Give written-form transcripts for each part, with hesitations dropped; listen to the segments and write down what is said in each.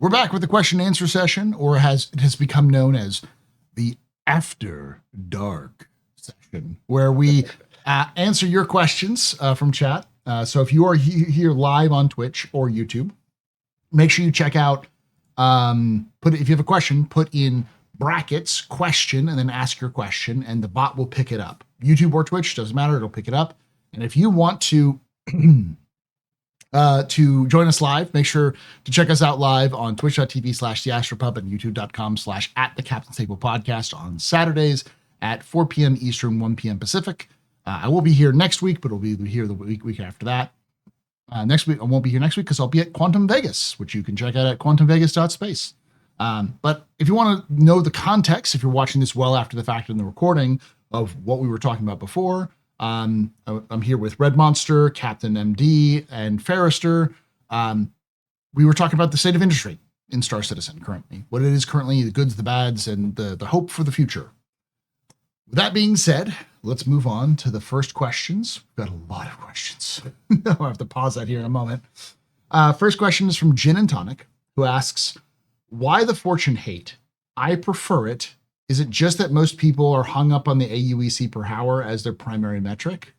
We're back with the question and answer session, or it has become known as the After Dark session, where we answer your questions from chat. So if you are here live on Twitch or YouTube, make sure you check out. If you have a question, put in brackets question and then ask your question, and the bot will pick it up. YouTube or Twitch, doesn't matter, it'll pick it up. And if you want to join us live, make sure to check us out live on twitch.tv/theastropub and youtube.com/@the Podcast on Saturdays at 4 p.m. Eastern, 1 p.m. Pacific. I will be here next week, but I'll be here the week after that. Next week, I won't be here next week because I'll be at Quantum Vegas, which you can check out at quantumvegas.space. But if you want to know the context, if you're watching this well after the fact in the recording of what we were talking about before, I'm here with Red Monster, Captain MD, and Ferrister. We were talking about the state of industry in Star Citizen currently, what it is currently, the goods, the bads, and the hope for the future. With that being said, let's move on to the first questions. We've got a lot of questions. I'll have to pause that here in a moment. First question is from Gin and Tonic, who asks, why the fortune hate? I prefer it. Is it just that most people are hung up on the AUEC per hour as their primary metric?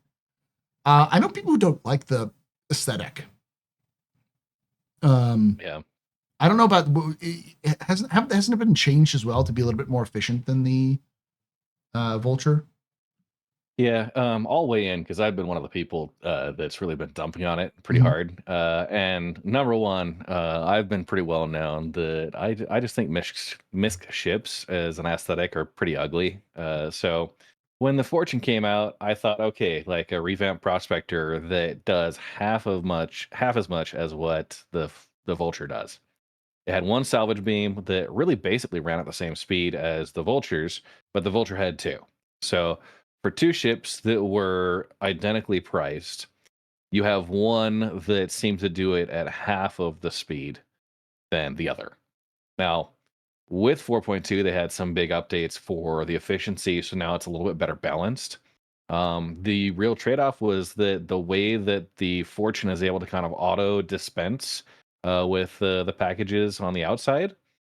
I know people who don't like the aesthetic. Yeah. I don't know about, hasn't it been changed as well to be a little bit more efficient than the Vulture? Yeah, I'll weigh in because I've been one of the people that's really been dumping on it pretty hard. And number one, I've been pretty well known that I just think misc ships as an aesthetic are pretty ugly. So when the Fortune came out, I thought, okay, like a revamped Prospector that does half as much as what the Vulture does. It had one salvage beam that really basically ran at the same speed as the Vultures, but the Vulture had two. So for two ships that were identically priced, you have one that seemed to do it at half of the speed than the other. Now, with 4.2, they had some big updates for the efficiency, so now it's a little bit better balanced. The real trade-off was that the way that the Fortune is able to kind of auto dispense with the packages on the outside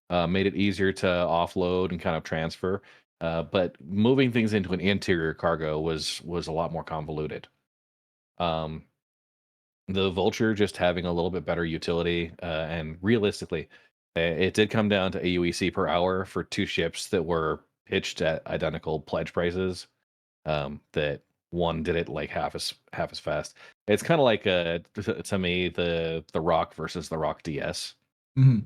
made it easier to offload and kind of transfer. But moving things into an interior cargo was a lot more convoluted. The Vulture just having a little bit better utility, and realistically, it did come down to AUEC per hour for two ships that were pitched at identical pledge prices. That one did it like half as fast. It's kind of like to me the Rock versus the Rock DS. Mm-hmm.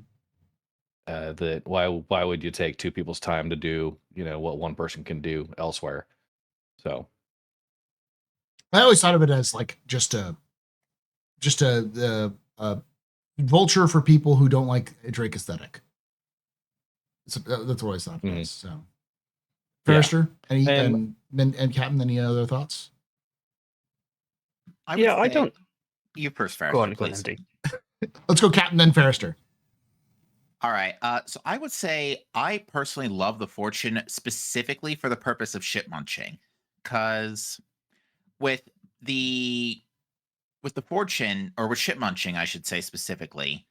That why would you take two people's time to do what one person can do elsewhere? So I always thought of it as like just a Vulture for people who don't like a Drake aesthetic. That's what I thought it was. So, Ferrister, and Captain, any other thoughts? I don't. You first, Ferrister. Go on, please. Let's go, Captain, then Ferrister. All right. So I would say I personally love the Fortune specifically for the purpose of ship munching, because with the Fortune, or with ship munching, I should say specifically,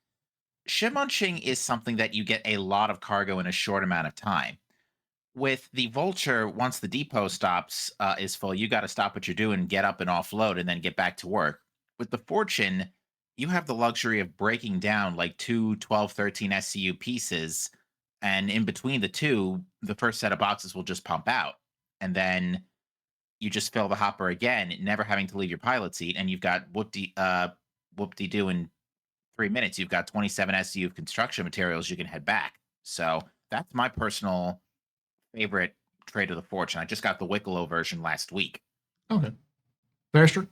ship munching is something that you get a lot of cargo in a short amount of time. With the Vulture, once the depot stops is full, you got to stop what you're doing, get up and offload, and then get back to work. With the Fortune, you have the luxury of breaking down like 2 12, 13 SCU pieces, and in between the two, the first set of boxes will just pump out, and then you just fill the hopper again, never having to leave your pilot seat, and you've got whoop-de-doo in 3 minutes. You've got 27 SCU of construction materials. You can head back. So that's my personal favorite trade of the Fortune. I just got the Wicklow version last week. Okay. Ferrister?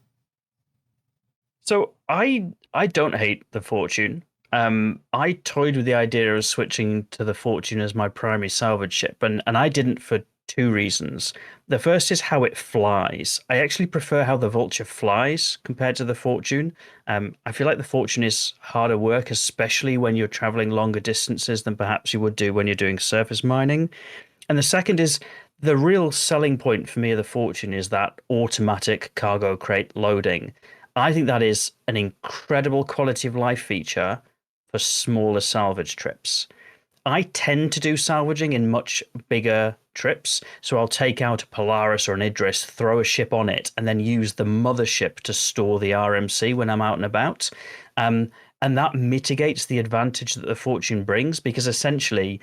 So I don't hate the Fortune. I toyed with the idea of switching to the Fortune as my primary salvage ship, and I didn't for two reasons. The first is how it flies. I actually prefer how the Vulture flies compared to the Fortune. I feel like the Fortune is harder work, especially when you're traveling longer distances than perhaps you would do when you're doing surface mining. And the second is the real selling point for me of the Fortune is that automatic cargo crate loading. I think that is an incredible quality of life feature for smaller salvage trips. I tend to do salvaging in much bigger trips, so I'll take out a Polaris or an Idris, throw a ship on it, and then use the mothership to store the RMC when I'm out and about. And that mitigates the advantage that the Fortune brings, because essentially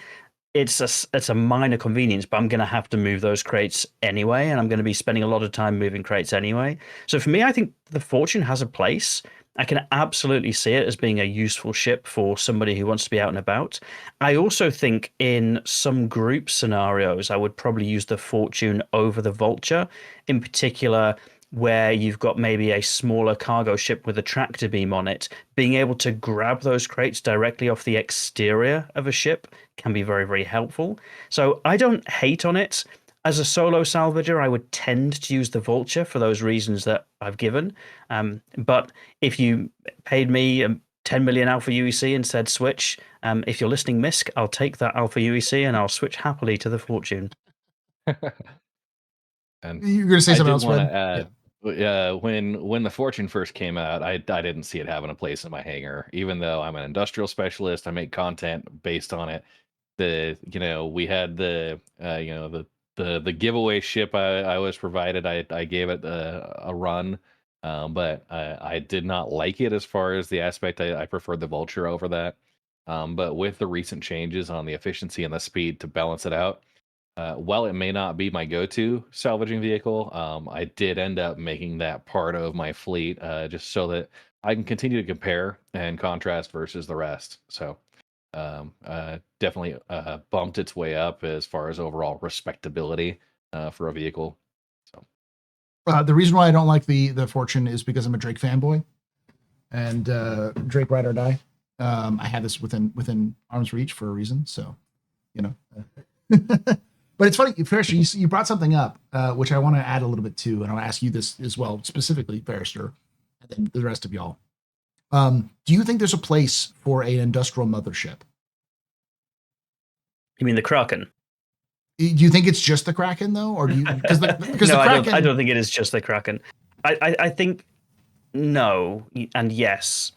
it's a minor convenience, but I'm going to have to move those crates anyway, and I'm going to be spending a lot of time moving crates anyway. So for me, I think the Fortune has a place. I can absolutely see it as being a useful ship for somebody who wants to be out and about. I also think in some group scenarios, I would probably use the Fortune over the Vulture, in particular where you've got maybe a smaller cargo ship with a tractor beam on it. Being able to grab those crates directly off the exterior of a ship can be very, very helpful. So I don't hate on it. As a solo salvager, I would tend to use the Vulture for those reasons that I've given. But if you paid me 10 million Alpha UEC and said switch, if you're listening, Misk, I'll take that Alpha UEC and I'll switch happily to the Fortune. And You're going to say I something did else, want Fred? to add, when the Fortune first came out, I didn't see it having a place in my hangar. Even though I'm an industrial specialist, I make content based on it. We had the giveaway ship I was provided. I gave it a run, but I did not like it as far as the aspect. I preferred the Vulture over that. But with the recent changes on the efficiency and the speed to balance it out, while it may not be my go-to salvaging vehicle, I did end up making that part of my fleet, just so that I can continue to compare and contrast versus the rest. So definitely bumped its way up as far as overall respectability for a vehicle. So The reason why I don't like the Fortune is because I'm a Drake fanboy, and Drake ride or die. I have this within arm's reach for a reason. So, But it's funny, Ferrister, you brought something up, which I want to add a little bit to, and I'll ask you this as well, specifically, Ferrister, and then the rest of y'all. Do you think there's a place for an industrial mothership? You mean the Kraken? Do you think it's just the Kraken, though, or do you? Because No, the Kraken, I don't think it is just the Kraken. I think no and yes.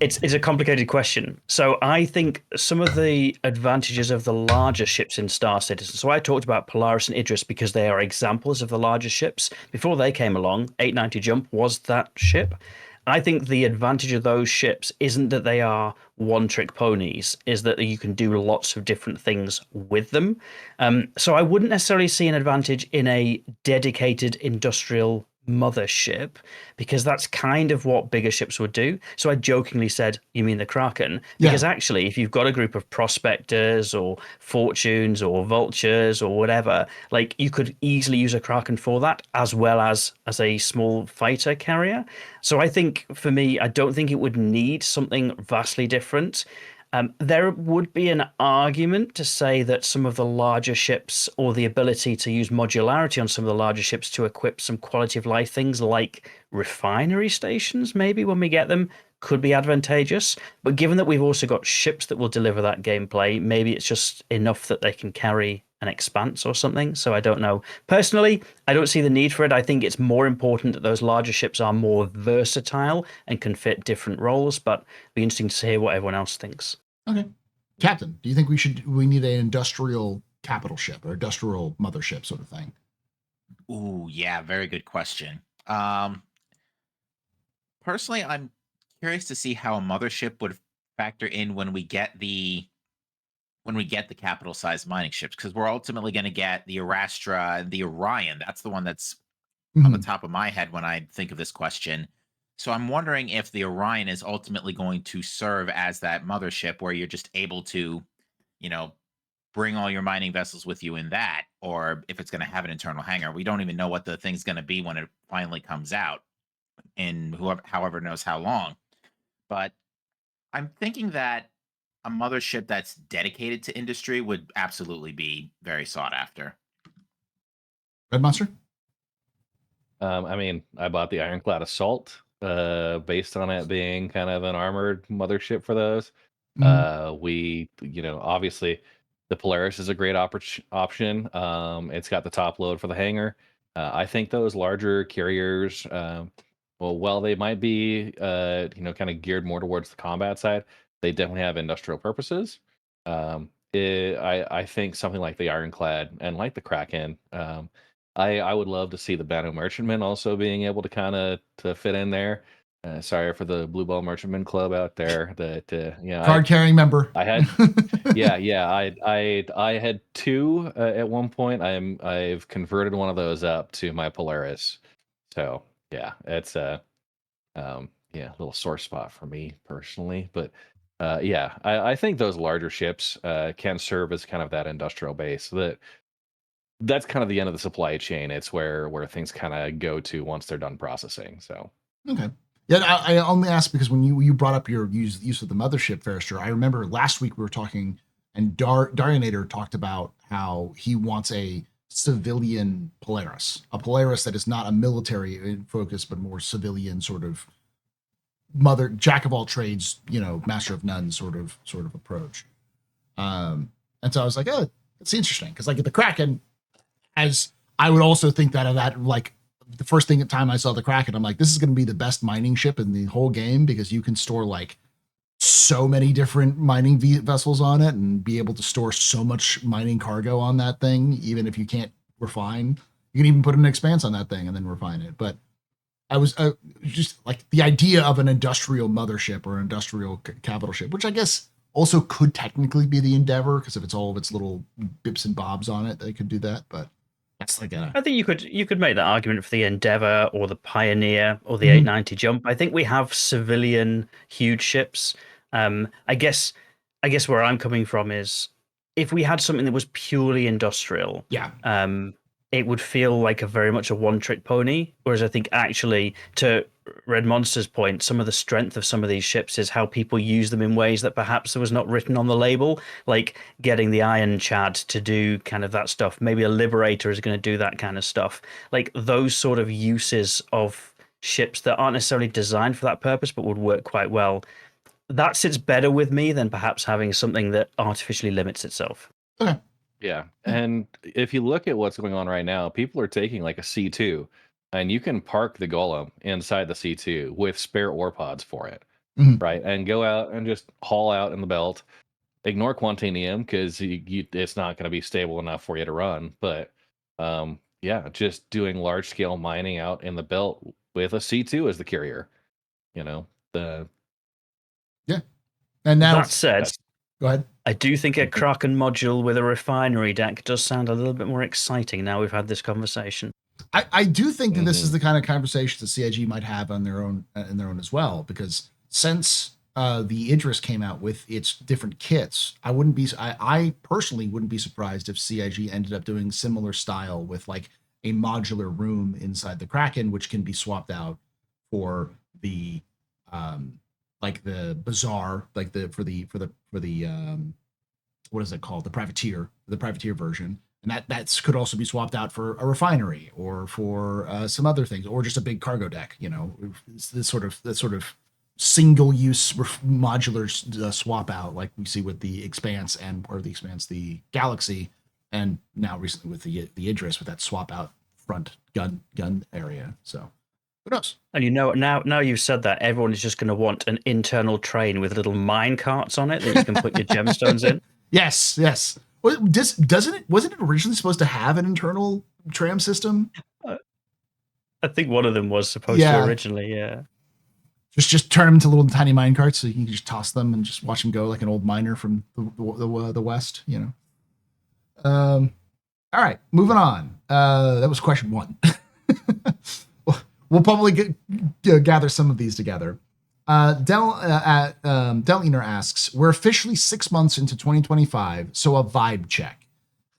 It's a complicated question. So I think some of the advantages of the larger ships in Star Citizen. So I talked about Polaris and Idris because they are examples of the larger ships. Before they came along, 890 Jump was that ship. I think the advantage of those ships isn't that they are one-trick ponies, is that you can do lots of different things with them. So I wouldn't necessarily see an advantage in a dedicated industrial mothership, because that's kind of what bigger ships would do. So I jokingly said, you mean the Kraken? Because actually, if you've got a group of prospectors or fortunes or vultures or whatever, like you could easily use a Kraken for that, as well as a small fighter carrier. So I think for me, I don't think it would need something vastly different. There would be an argument to say that some of the larger ships, or the ability to use modularity on some of the larger ships to equip some quality of life things like refinery stations, maybe when we get them, could be advantageous. But given that we've also got ships that will deliver that gameplay, maybe it's just enough that they can carry an expanse or something. So I don't know. Personally, I don't see the need for it. I think it's more important that those larger ships are more versatile and can fit different roles, but it'd be interesting to hear what everyone else thinks. Okay. Captain, do you think we need an industrial capital ship or industrial mothership sort of thing? Ooh, yeah, very good question. Personally, I'm curious to see how a mothership would factor in when we get the capital sized mining ships, because we're ultimately going to get the Arastra and the Orion. That's the one that's on the top of my head when I think of this question. So I'm wondering if the Orion is ultimately going to serve as that mothership where you're just able to, bring all your mining vessels with you in that, or if it's going to have an internal hangar. We don't even know what the thing's going to be when it finally comes out in however knows how long. But I'm thinking that a mothership that's dedicated to industry would absolutely be very sought after. Red Monster? I bought the Ironclad Assault based on it being kind of an armored mothership for those. Obviously the Polaris is a great option. It's got the top load for the hangar. I think those larger carriers, well, while they might be, kind of geared more towards the combat side, they definitely have industrial purposes. I think something like the Ironclad and like the Kraken. I would love to see the Banu Merchantmen also being able to kind of to fit in there. Sorry for the Blue Ball Merchantmen Club out there. That Card carrying member. I had yeah. I had two at one point. I've converted one of those up to my Polaris. So yeah, it's a little sore spot for me personally. But yeah, I think those larger ships can serve as kind of that industrial base. That's kind of the end of the supply chain. It's where things kind of go to once they're done processing. So Okay. Yeah, I only asked because when you brought up your use of the mothership, Ferrister, I remember last week we were talking, and Darionator talked about how he wants a civilian Polaris, a Polaris that is not a military focus, but more civilian sort of jack of all trades, master of none sort of approach. And so I was like, oh, it's interesting because like the Kraken, as I would also think that of that like the first time I saw the Kraken, I'm like, this is going to be the best mining ship in the whole game because you can store like so many different mining vessels on it and be able to store so much mining cargo on that thing, even if you can't refine. You can even put an expanse on that thing and then refine it. But I was just like the idea of an industrial mothership or industrial capital ship, which I guess also could technically be the Endeavor because if it's all of its little bips and bobs on it, they could do that. But that's like I think you could make that argument for the Endeavour or the Pioneer or the 890 Jump. I think we have civilian huge ships. I guess where I'm coming from is if we had something that was purely industrial, it would feel like very much a one-trick pony. Whereas I think actually, to Red Monster's point, some of the strength of some of these ships is how people use them in ways that perhaps there was not written on the label, like getting the Iron Chad to do kind of that stuff. Maybe a Liberator is going to do that kind of stuff. Like those sort of uses of ships that aren't necessarily designed for that purpose, but would work quite well. That sits better with me than perhaps having something that artificially limits itself. Okay. Yeah. And if you look at what's going on right now, people are taking like a C2 and you can park the Golem inside the C2 with spare ore pods for it. Right. And go out and just haul out in the belt. Ignore Quantinium because it's not going to be stable enough for you to run. But just doing large scale mining out in the belt with a C2 as the carrier. And now that said, go ahead. I do think a Kraken module with a refinery deck does sound a little bit more exciting now we've had this conversation. I do think that this is the kind of conversation that CIG might have on their own as well, because since the Idris came out with its different kits, I personally wouldn't be surprised if CIG ended up doing similar style with like a modular room inside the Kraken, which can be swapped out for the like the Bazaar, like for the what is it called? The privateer version. And that could also be swapped out for a refinery or for some other things, or just a big cargo deck. This sort of single use modular swap out, like we see with the Expanse the Galaxy, and now recently with the Idris with that swap out front gun area. So who knows? And now you've said that, everyone is just going to want an internal train with little mine carts on it that you can put your gemstones in. Yes. Well, wasn't it originally supposed to have an internal tram system? I think one of them was supposed to originally, yeah. Just turn them into little tiny mine carts so you can just toss them and just watch them go like an old miner from the West, All right, moving on. That was question 1. We'll probably gather some of these together. Deliner asks, we're officially 6 months into 2025, so a vibe check.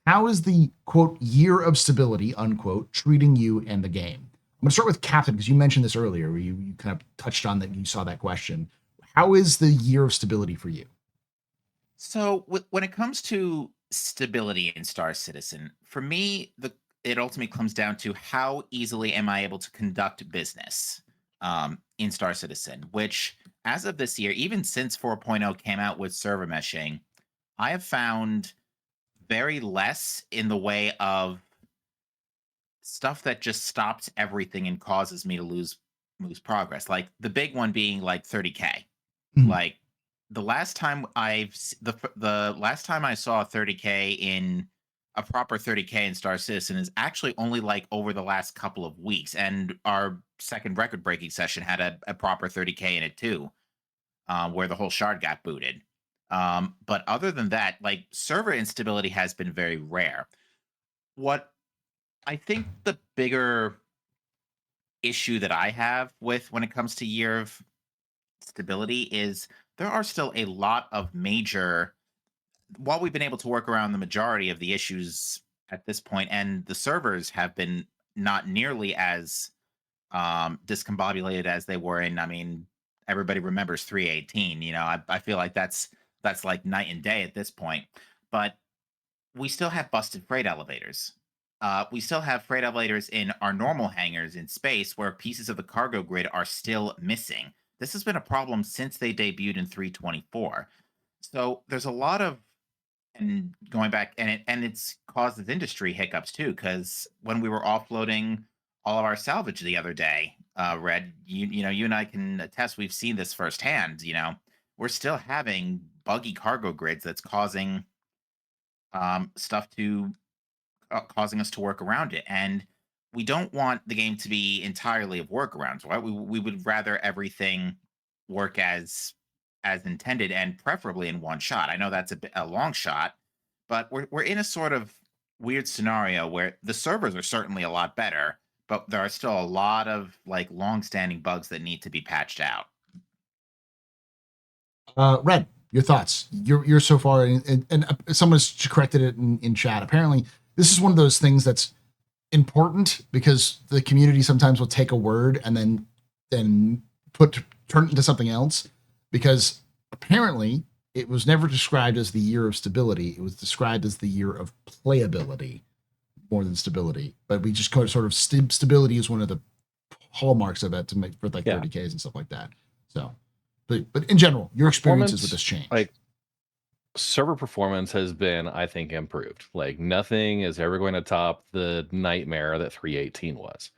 How is the, quote, year of stability, unquote, treating you and the game? I'm going to start with Captain, because you mentioned this earlier, where you kind of touched on that, you saw that question. How is the year of stability for you? So when it comes to stability in Star Citizen, for me, it ultimately comes down to how easily am I able to conduct business in Star Citizen, which as of this year, even since 4.0 came out with server meshing, I have found very less in the way of stuff that just stops everything and causes me to lose moves progress. Like the big one being like 30K. Mhm. Like the last time the last time I saw 30K in a proper 30K in Star Citizen is actually only like over the last couple of weeks, and our second record breaking session had a proper 30K in it too, where the whole shard got booted. But other than that, like server instability has been very rare. What I think the bigger issue that I have with when it comes to Year of Stability is there are still a lot of major, while we've been able to work around the majority of the issues at this point, and the servers have been not nearly as discombobulated as they were in, I mean, everybody remembers 318. I feel like that's like night and day at this point. But we still have busted freight elevators. We still have freight elevators in our normal hangars in space where pieces of the cargo grid are still missing. This has been a problem since they debuted in 324. So there's a lot of, and going back, and it's caused industry hiccups too, because when we were offloading all of our salvage the other day, Red, you and I can attest, we've seen this firsthand. We're still having buggy cargo grids that's causing stuff to causing us to work around it. And we don't want the game to be entirely of workarounds, right? We would rather everything work as intended, and preferably in one shot. I know that's a long shot, but we're in a sort of weird scenario where the servers are certainly a lot better, but there are still a lot of like long-standing bugs that need to be patched out. Red, your thoughts? You're so far, and someone's corrected it in chat. Apparently, this is one of those things that's important because the community sometimes will take a word and then turn it into something else. Because apparently, it was never described as the year of stability; it was described as the year of playability more than stability. But we just sort of stability is one of the hallmarks of it to make for like Yeah. 30Ks and stuff like that. So. But in general, your experiences Performance, with this change. like server performance has been, I think, improved. Like nothing is ever going to top the nightmare that 318 was.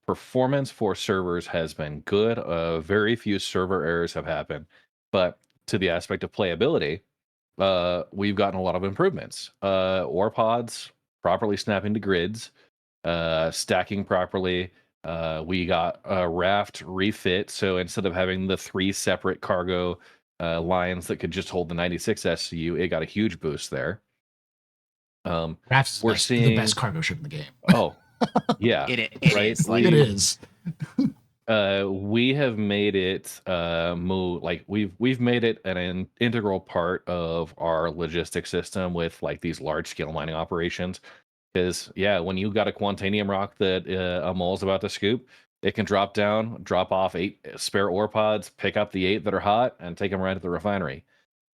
Performance for servers has been good. Very few server errors have happened, but to the aspect of playability, we've gotten a lot of improvements. Ore pods properly snapping to grids, stacking properly. We got a raft refit, so instead of having the 3 separate cargo lines that could just hold the 96 SCU, it got a huge boost there. Rafts we're is seeing the best cargo ship in the game. Oh, yeah, It right. is, like- It is. We have made it move, like we've made it an integral part of our logistics system with like these large scale mining operations. Because yeah, when you got a Quantanium rock that a mole's about to scoop, it can drop down, drop off 8 spare ore pods, pick up the 8 that are hot, and take them right to the refinery.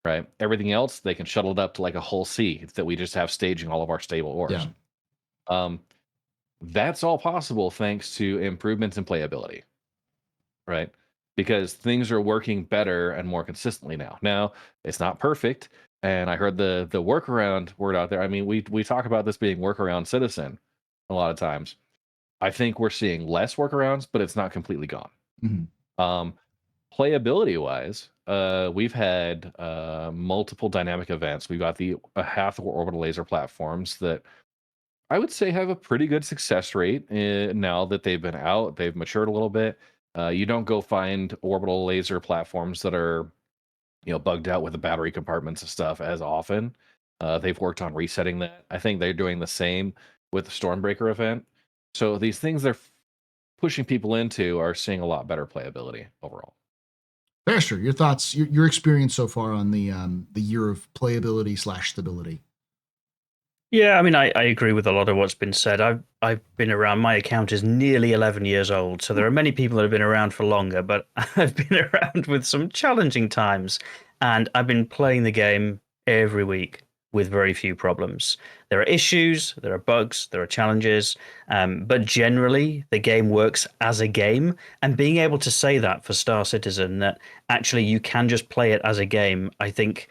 Right. Everything else they can shuttle it up to like a whole C that we just have staging all of our stable ores. Yeah. That's all possible thanks to improvements in playability. Right. Because things are working better and more consistently now. Now, it's not perfect. And I heard the workaround word out there. I mean, we talk about this being workaround citizen a lot of times. I think we're seeing less workarounds, but it's not completely gone. Mhm. Playability wise, we've had multiple dynamic events. We've got the Hathor orbital laser platforms that I would say have a pretty good success rate now that they've been out. They've matured a little bit. You don't go find orbital laser platforms that are, bugged out with the battery compartments and stuff as often. They've worked on resetting that. I think they're doing the same with the Stormbreaker event. So these things they're pushing people into are seeing a lot better playability overall. Faster, your thoughts, your experience so far on the year of playability / stability. Yeah, I mean, I agree with a lot of what's been said. I've been around. My account is nearly 11 years old, so there are many people that have been around for longer. But I've been around with some challenging times, and I've been playing the game every week with very few problems. There are issues, there are bugs, there are challenges, but generally the game works as a game. And being able to say that for Star Citizen, that actually you can just play it as a game, I think,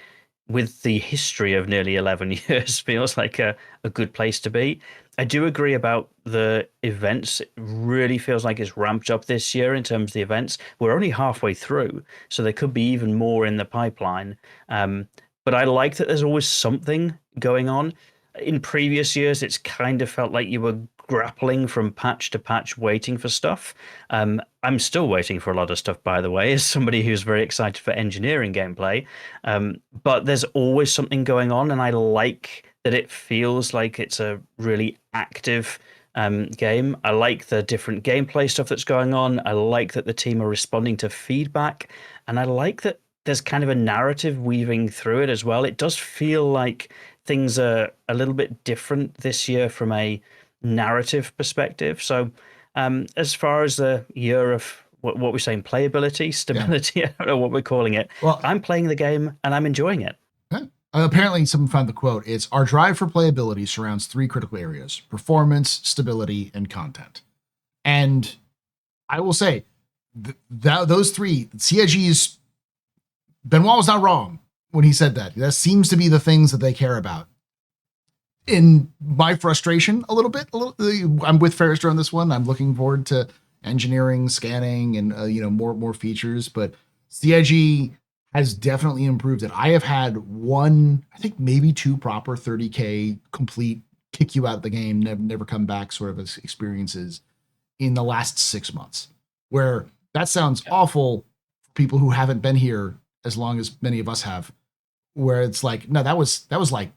with the history of nearly 11 years, feels like a good place to be. I do agree about the events. It really feels like it's ramped up this year in terms of the events. We're only halfway through, so there could be even more in the pipeline. But I like that there's always something going on. In previous years, it's kind of felt like you were grappling from patch to patch, waiting for stuff. I'm still waiting for a lot of stuff, by the way, as somebody who's very excited for engineering gameplay. But there's always something going on, and I like that it feels like it's a really active game. I like the different gameplay stuff that's going on. I like that the team are responding to feedback, and I like that there's kind of a narrative weaving through it as well. It does feel like things are a little bit different this year from a narrative perspective. So, as far as the year of what we're saying, playability, stability, I don't know what we're calling it. Well, I'm playing the game and I'm enjoying it. Apparently, someone found the quote. It's our drive for playability surrounds three critical areas: performance, stability, and content. And I will say that those three, CIG's Benoit was not wrong when he said that. That seems to be the things that they care about. In my frustration, a little, I'm with Ferrister on this one. I'm looking forward to engineering, scanning, and more features. But CIG has definitely improved it. I have had one, I think maybe two proper 30K complete kick you out of the game, never come back sort of experiences in the last 6 months. Where that sounds awful for people who haven't been here as long as many of us have. Where it's like, no, that was like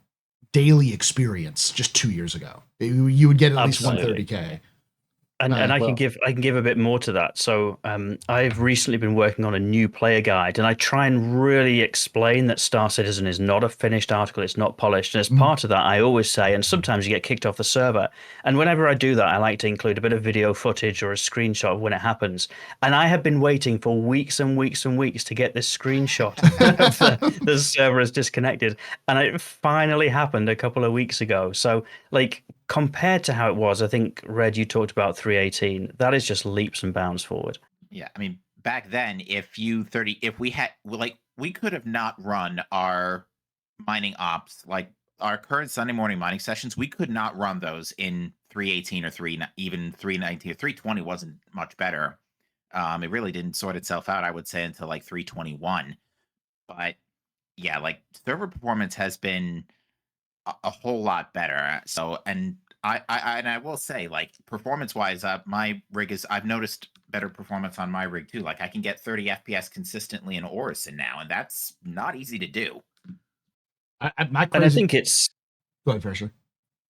daily experience just 2 years ago. You would get at least 130K. And I can give a bit more to that. So I've recently been working on a new player guide, and I try and really explain that Star Citizen is not a finished article, it's not polished. And as part of that, I always say, and sometimes you get kicked off the server. And whenever I do that, I like to include a bit of video footage or a screenshot of when it happens. And I have been waiting for weeks and weeks and weeks to get this screenshot of the server is disconnected. And it finally happened a couple of weeks ago. So like, compared to how it was, I think, Red, you talked about 318. That is just leaps and bounds forward. Yeah, I mean, back then, if we could have not run our mining ops, like our current Sunday morning mining sessions, we could not run those in 318 or even 319 or 320 wasn't much better. It really didn't sort itself out, I would say, until like 321. But yeah, like server performance has been a whole lot better. So, and I will say, like, performance wise, my rig I've noticed better performance on my rig too. Like, I can get 30 FPS consistently in Orison now, and that's not easy to do. And I think it's go ahead, Fraser.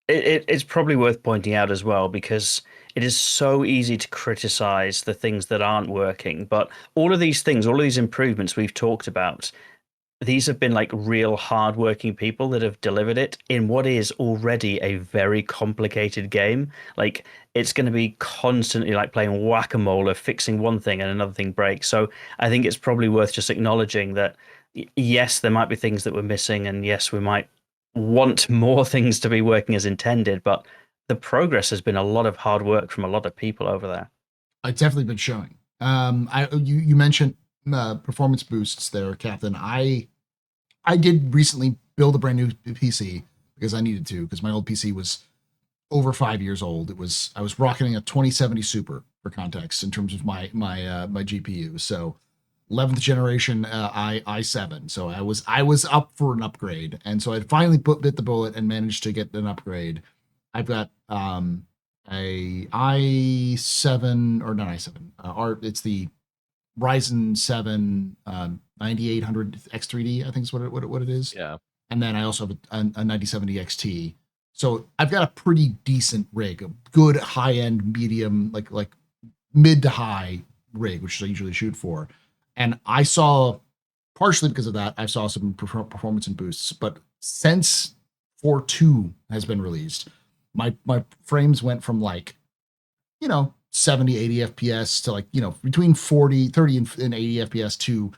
It's probably worth pointing out as well, because it is so easy to criticize the things that aren't working. But all of these things, all of these improvements we've talked about, these have been like real hardworking people that have delivered it in what is already a very complicated game. Like, it's going to be constantly like playing whack-a-mole of fixing one thing and another thing breaks. So I think it's probably worth just acknowledging that, yes, there might be things that we're missing, and yes, we might want more things to be working as intended, but the progress has been a lot of hard work from a lot of people over there. It's definitely been showing. You mentioned performance boosts there, Captain. I did recently build a brand new PC because I needed to, because my old PC was over 5 years old. I was rocketing a 2070 Super, for context, in terms of my GPU. So 11th generation i7. So I was up for an upgrade, and so I finally bit the bullet and managed to get an upgrade. I've got a i7, or not i7. It's the Ryzen 7 9800 X3D, I think is what it is. Yeah. And then I also have a 9070 XT. So I've got a pretty decent rig, a good high-end, medium, like mid to high rig, which I usually shoot for. And I saw, partially because of that, I saw some performance and boosts. But since 4.2 has been released, my frames went from 70, 80 FPS to between 30 and 80 FPS to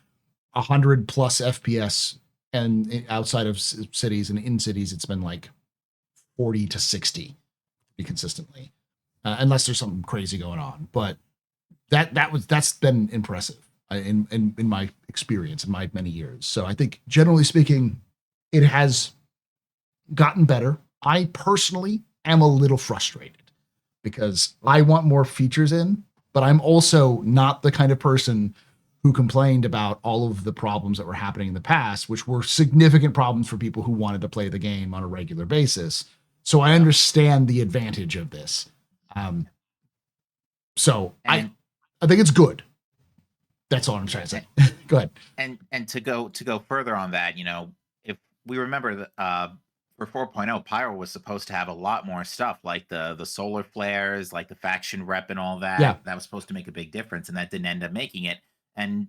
100 plus FPS. And outside of cities and in cities, it's been 40 to 60 consistently, unless there's something crazy going on. But that's been impressive in my experience in my many years. So I think, generally speaking, it has gotten better. I personally am a little frustrated because I want more features in, but I'm also not the kind of person who complained about all of the problems that were happening in the past, which were significant problems for people who wanted to play the game on a regular basis. So I understand the advantage of this. So And I think it's good. That's all I'm trying to say. Go ahead. and to go further on that, if we remember that for 4.0, Pyro was supposed to have a lot more stuff like the solar flares, like the faction rep and all that. Yeah. That was supposed to make a big difference, and that didn't end up making it. And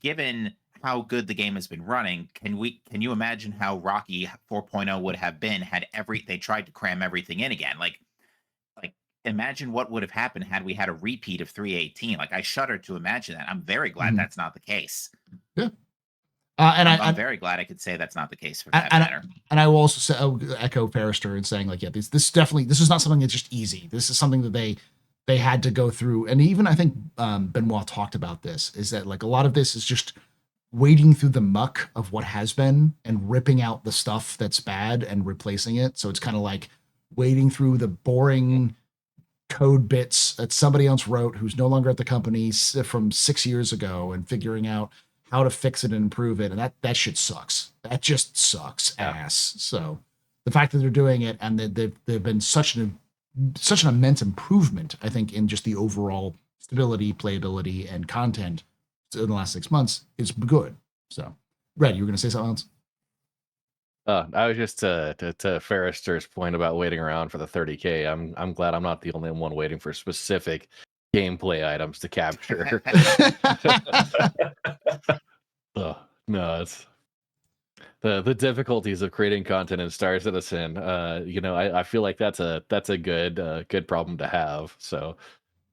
given how good the game has been running, can you imagine how rocky 4.0 would have been had they tried to cram everything in again? Like imagine what would have happened had we had a repeat of 318. Like I shudder to imagine that. I'm very glad that's not the case. Yeah. I'm very glad I could say that's not the case for that matter. And I will also say, echo Ferrister in saying like, yeah, this is not something that's just easy. This is something that they had to go through. And even I think Benoit talked about this, is that like a lot of this is just wading through the muck of what has been and ripping out the stuff that's bad and replacing it. So it's kind of like wading through the boring code bits that somebody else wrote who's no longer at the company from 6 years ago and figuring out how to fix it and improve it. And that shit sucks. That just sucks ass. So the fact that they're doing it and that they've been such an immense improvement, I think, in just the overall stability, playability, and content in the last 6 months is good. So, Red, you were going to say something else? I was just to Ferrister's point about waiting around for the 30K. I'm glad I'm not the only one waiting for specific gameplay items to capture. No, it's the difficulties of creating content in Star Citizen. I feel like that's a good problem to have. So,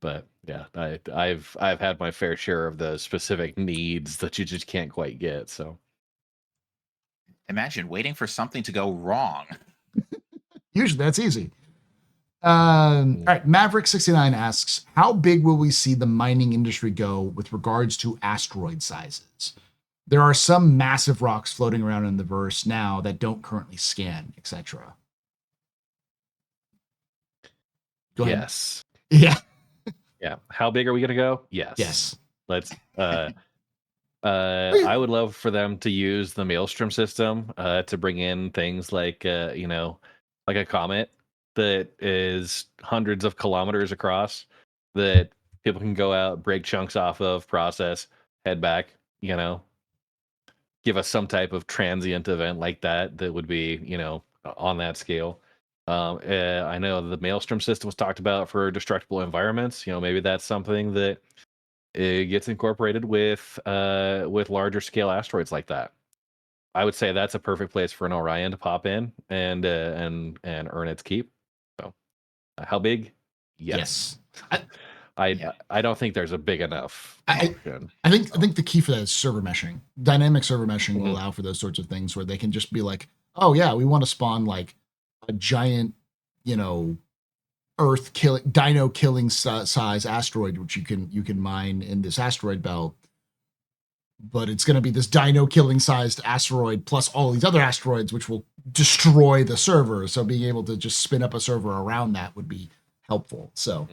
but yeah, I've had my fair share of the specific needs that you just can't quite get. So. Imagine waiting for something to go wrong. Usually that's easy. All right. Maverick69 asks, how big will we see the mining industry go with regards to asteroid sizes? There are some massive rocks floating around in the verse now that don't currently scan, etc. Go ahead. Yes. Yeah. Yeah. How big are we going to go? Yes. Yes. Let's I would love for them to use the Maelstrom system to bring in things like like a comet that is hundreds of kilometers across that people can go out, break chunks off of, process, head back, give us some type of transient event like that would be, on that scale. I know the Maelstrom system was talked about for destructible environments. Maybe that's something that it gets incorporated with larger scale asteroids like that. I would say that's a perfect place for an Orion to pop in and earn its keep. So, how big? Yes. I don't think there's a big enough option. I think the key for that is server meshing. Dynamic server meshing will allow for those sorts of things where they can just be like, oh yeah, we want to spawn like a giant, Earth killing, dino killing size asteroid, which you can mine in this asteroid belt. But it's going to be this dino killing sized asteroid plus all these other asteroids, which will destroy the server. So being able to just spin up a server around that would be helpful. So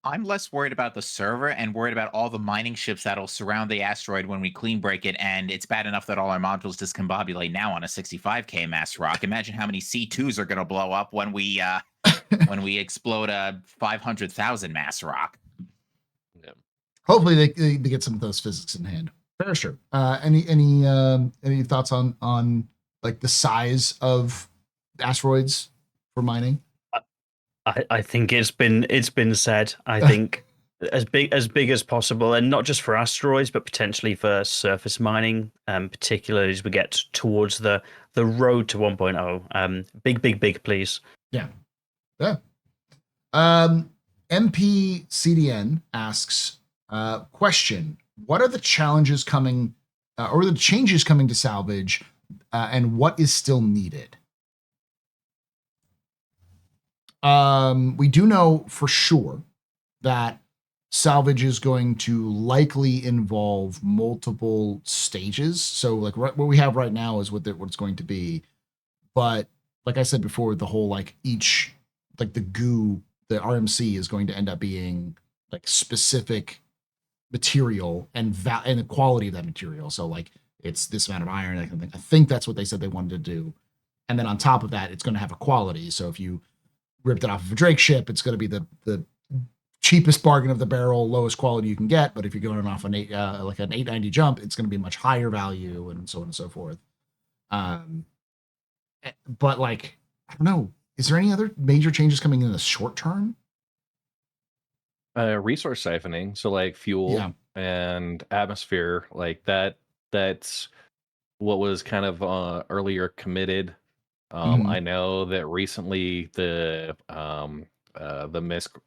I'm less worried about the server and worried about all the mining ships that'll surround the asteroid when we clean break it. And it's bad enough that all our modules discombobulate now on a 65K mass rock. Imagine how many C2s are going to blow up when we when we explode a 500,000 mass rock. Yeah. Hopefully they get some of those physics in hand. For sure. Any thoughts on like the size of asteroids for mining? I think it's been said. I think as big as possible, and not just for asteroids, but potentially for surface mining, particularly as we get towards the road to 1.0. Big, please. Yeah. MPCDN asks, question: what are the challenges coming, or the changes coming to Salvage, and what is still needed? We do know for sure that Salvage is going to likely involve multiple stages. So like what we have right now is what it's going to be. But like I said before, the whole like each like the goo, the RMC is going to end up being like specific material and and the quality of that material. So like it's this amount of iron, that kind of thing. I think that's what they said they wanted to do. And then on top of that, it's going to have a quality. So if you ripped it off of a Drake ship, it's going to be the cheapest bargain of the barrel, lowest quality you can get. But if you're going off like an 890 jump, it's going to be much higher value and so on and so forth. But like, I don't know, is there any other major changes coming in the short term? Resource siphoning, so like fuel Yeah. and atmosphere, like that's what was kind of earlier committed. Mhm. I know that recently the Misk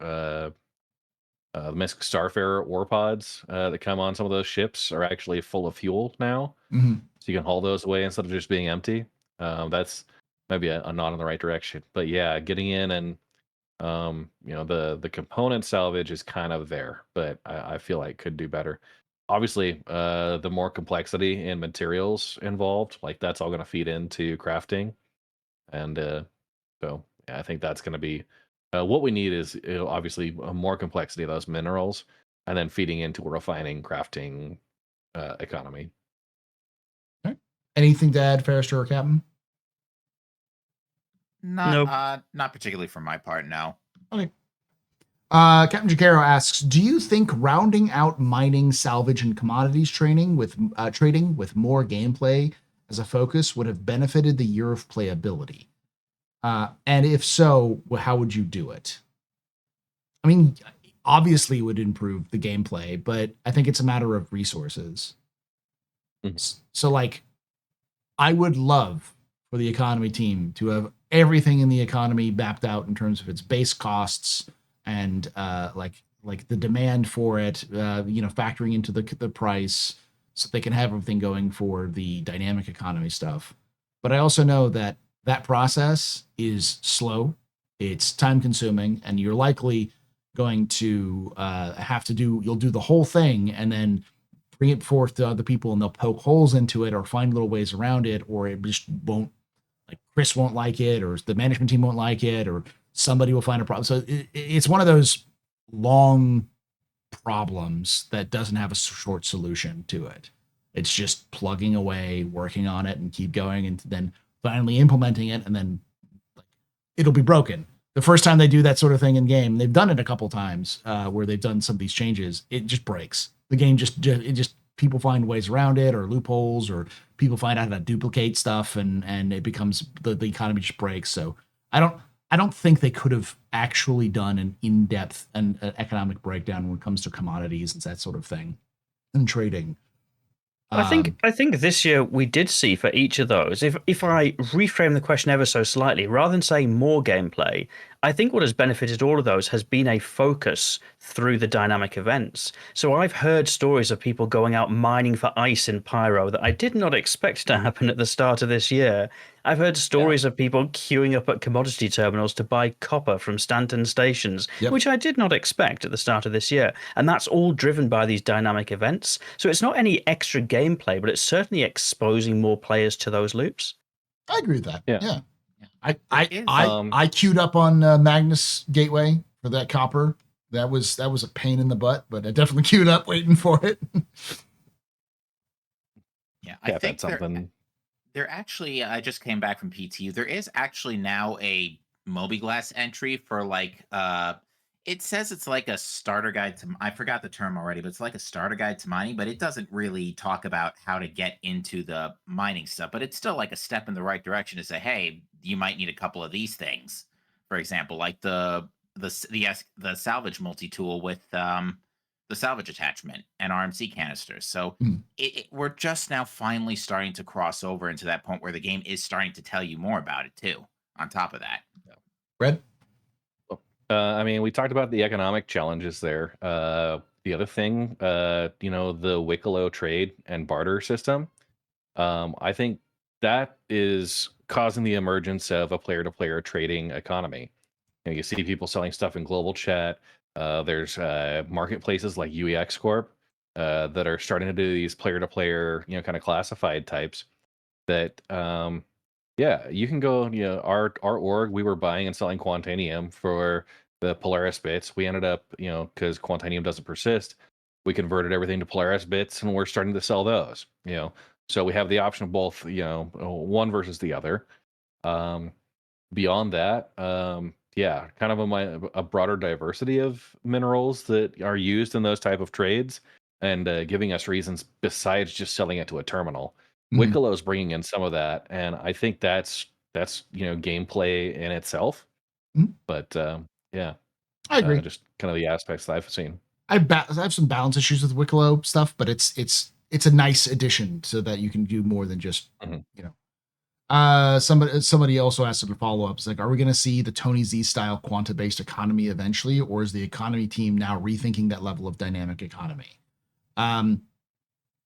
Starfarer ore pods that come on some of those ships are actually full of fuel now, Mhm. so you can haul those away instead of just being empty. That's maybe a nod in the right direction. But yeah, getting in and the component salvage is kind of there, but I feel like could do better. Obviously, the more complexity in materials involved, like that's all going to feed into crafting, and so yeah, I think that's going to be what we need is obviously more complexity of those minerals, and then feeding into a refining crafting economy. Okay. Anything to add, Ferrister or Captain? Nope. Not particularly for my part, no. Okay. Captain Jacaro asks, do you think rounding out mining, salvage, and commodities trading with more gameplay as a focus would have benefited the year of playability? And if so, how would you do it? I mean, obviously it would improve the gameplay, but I think it's a matter of resources. Mhm. So like, I would love for the economy team to have everything in the economy mapped out in terms of its base costs and like the demand for it, factoring into the price, so they can have everything going for the dynamic economy stuff. But I also know that that process is slow, it's time consuming, and you're likely going to you'll do the whole thing and then bring it forth to other people and they'll poke holes into it or find little ways around it, or it just won't, like Chris won't like it, or the management team won't like it, or somebody will find a problem. So it's one of those long problems that doesn't have a short solution to it. It's just plugging away, working on it, and keep going, and then finally implementing it, and then like, it'll be broken. The first time they do that sort of thing in game, they've done it a couple times where they've done some of these changes. It just breaks. The game just people find ways around it or loopholes, or people find out how to duplicate stuff, and it becomes the economy just breaks. So I don't think they could have actually done an in-depth and economic breakdown when it comes to commodities and that sort of thing and trading. I think this year we did see for each of those. If I reframe the question ever so slightly, rather than saying more gameplay, I think what has benefited all of those has been a focus through the dynamic events. So I've heard stories of people going out mining for ice in Pyro that I did not expect to happen at the start of this year. I've heard stories of people queuing up at commodity terminals to buy copper from Stanton stations, Yep. which I did not expect at the start of this year. And that's all driven by these dynamic events. So it's not any extra gameplay, but it's certainly exposing more players to those loops. I agree with that. Yeah. Yeah. is, I queued up on Magnus Gateway for that copper. That was a pain in the butt, but I definitely queued up waiting for it. Yeah, Yeah, I think that's something. there actually, I just came back from PTU. There is actually now a Mobiglass entry for like it says it's like a starter guide to, I forgot the term already, but it's like a starter guide to mining, but it doesn't really talk about how to get into the mining stuff, but it's still like a step in the right direction to say, hey, you might need a couple of these things. For example, like the salvage multi-tool with the salvage attachment and RMC canisters. So Mhm. we're just now finally starting to cross over into that point where the game is starting to tell you more about it too. On top of that, Red? I mean, we talked about the economic challenges there. The other thing, the Wicklow trade and barter system. I think that is causing the emergence of a player-to-player trading economy. You see people selling stuff in global chat. There's marketplaces like UEX Corp that are starting to do these player-to-player, kind of classified types that Yeah, you can go, our org, we were buying and selling Quantanium for the Polaris bits. We ended up, because Quantanium doesn't persist, we converted everything to Polaris bits and we're starting to sell those. So we have the option of both, one versus the other. Um, Beyond that, yeah, kind of a broader diversity of minerals that are used in those type of trades, and giving us reasons besides just selling it to a terminal. Mhm. Wickelow's bringing in some of that, and I think that's gameplay in itself. Mhm. But yeah, I agree. just kind of the aspects that I've seen. I have some balance issues with Wicklow stuff, but it's a nice addition so that you can do more than just Mhm. you know. Somebody also asked in follow ups like, are we going to see the Tony Z style quanta based economy eventually, or is the economy team now rethinking that level of dynamic economy? Um,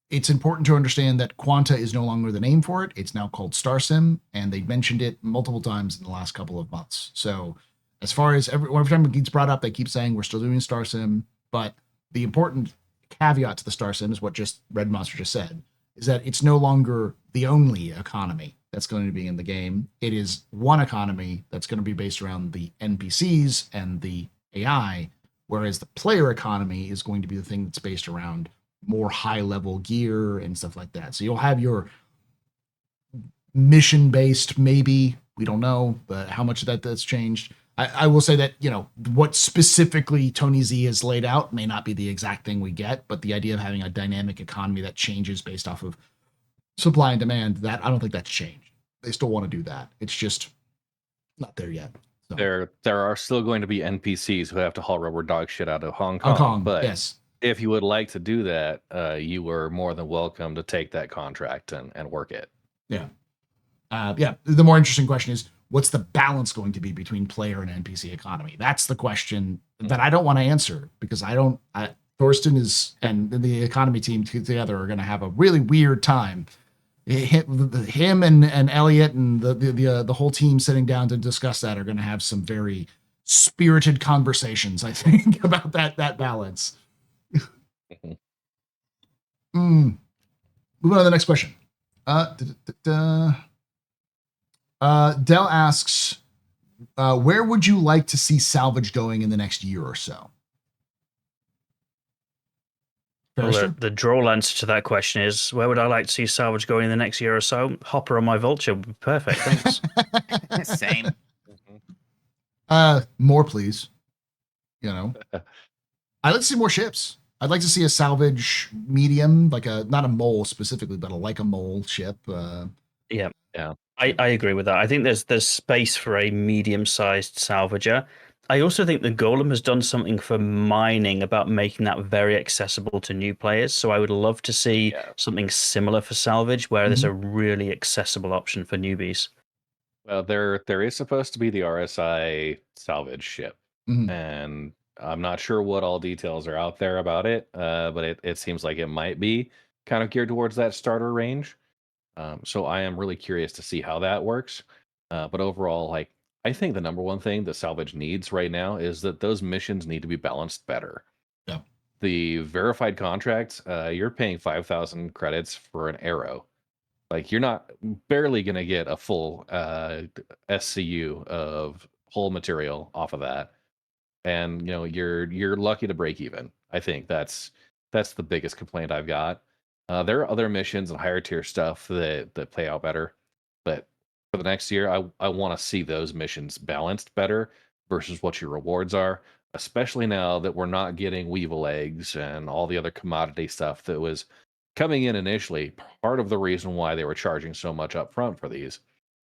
it's important to understand that quanta is no longer the name for it. It's now called StarSim, and they mentioned it multiple times in the last couple of months. So, as far as every time it gets brought up, they keep saying we're still doing StarSim, but the important caveat to the StarSim is what just Red Monster just said, is that it's no longer the only economy that's going to be in the game. It is one economy that's going to be based around the NPCs and the AI, whereas the player economy is going to be the thing that's based around more high level gear and stuff like that. So you'll have your mission based, maybe, we don't know, but how much of that's changed. I will say that, what specifically Tony Z has laid out may not be the exact thing we get, but the idea of having a dynamic economy that changes based off of supply and demand, that I don't think that's changed. They still want to do that. It's just not there yet. So There are still going to be NPCs who have to haul rubber dog shit out of Hong Hong Kong, Kong, but yes. if you would like to do that, you were more than welcome to take that contract and work it. Yeah. Yeah. The more interesting question is, what's the balance going to be between player and NPC economy? That's the question that I don't want to answer because Thorsten and the economy team together are going to have a really weird time. Him and Elliot and the whole team sitting down to discuss that are going to have some very spirited conversations, I think, about that balance. Mhm. Moving on to the next question. Dell asks, where would you like to see salvage going in the next year or so? Well, the droll answer to that question is, where would I like to see salvage going in the next year or so? Hopper on my Vulture would be perfect. Thanks. Same. More, please. I'd like to see more ships. I'd like to see a salvage medium, like not a mole specifically, but like a mole ship. Yeah. Yeah. I agree with that. I think there's space for a medium-sized salvager. I also think the Golem has done something for mining about making that very accessible to new players. So I would love to see Yeah. something similar for salvage, where there's Mhm. a really accessible option for newbies. Well, there is supposed to be the RSI salvage ship, Mhm. and I'm not sure what all details are out there about it, but it seems like it might be kind of geared towards that starter range. So I am really curious to see how that works. But overall, like I think the number one thing that salvage needs right now is that those missions need to be balanced better. Yeah. The verified contracts, you're paying 5,000 credits for an arrow. Like you're not barely gonna get a full SCU of whole material off of that, and you're lucky to break even. I think that's the biggest complaint I've got. There are other missions and higher tier stuff that play out better, but for the next year, I want to see those missions balanced better versus what your rewards are. Especially now that we're not getting Weevil eggs and all the other commodity stuff that was coming in initially. Part of the reason why they were charging so much up front for these,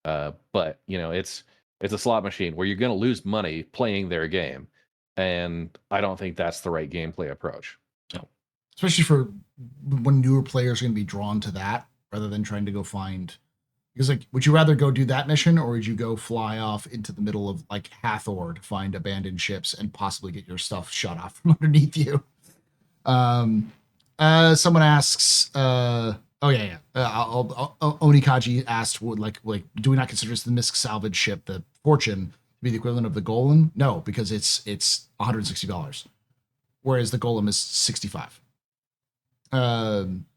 but it's a slot machine where you're going to lose money playing their game, and I don't think that's the right gameplay approach. Especially for when newer players are going to be drawn to that rather than trying to go find. Because, like, would you rather go do that mission or would you go fly off into the middle of like Hathor to find abandoned ships and possibly get your stuff shut off from underneath you? Someone asks, Onikaji asked, do we not consider this the Misk salvage ship, the Fortune, to be the equivalent of the Golem? No, because it's $160, whereas the Golem is 65.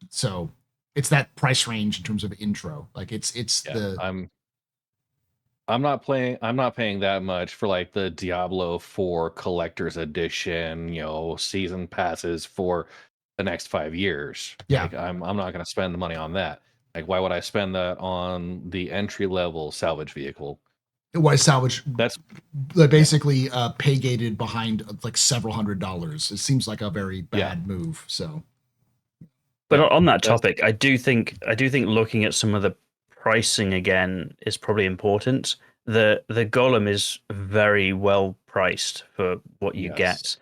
So it's that price range in terms of intro. Like it's Yeah, the I'm I'm not paying that much for like the Diablo 4 collector's edition, season passes for the next 5 years. Yeah. Like I'm not gonna spend the money on that. Like why would I spend that on the entry level salvage vehicle? It was salvage, That's basically pay gated behind like several $100s. It seems like a very bad move. So, But Yeah, on that that's- topic, I do think looking at some of the pricing again is probably important. The golem is very well priced for what you Yes.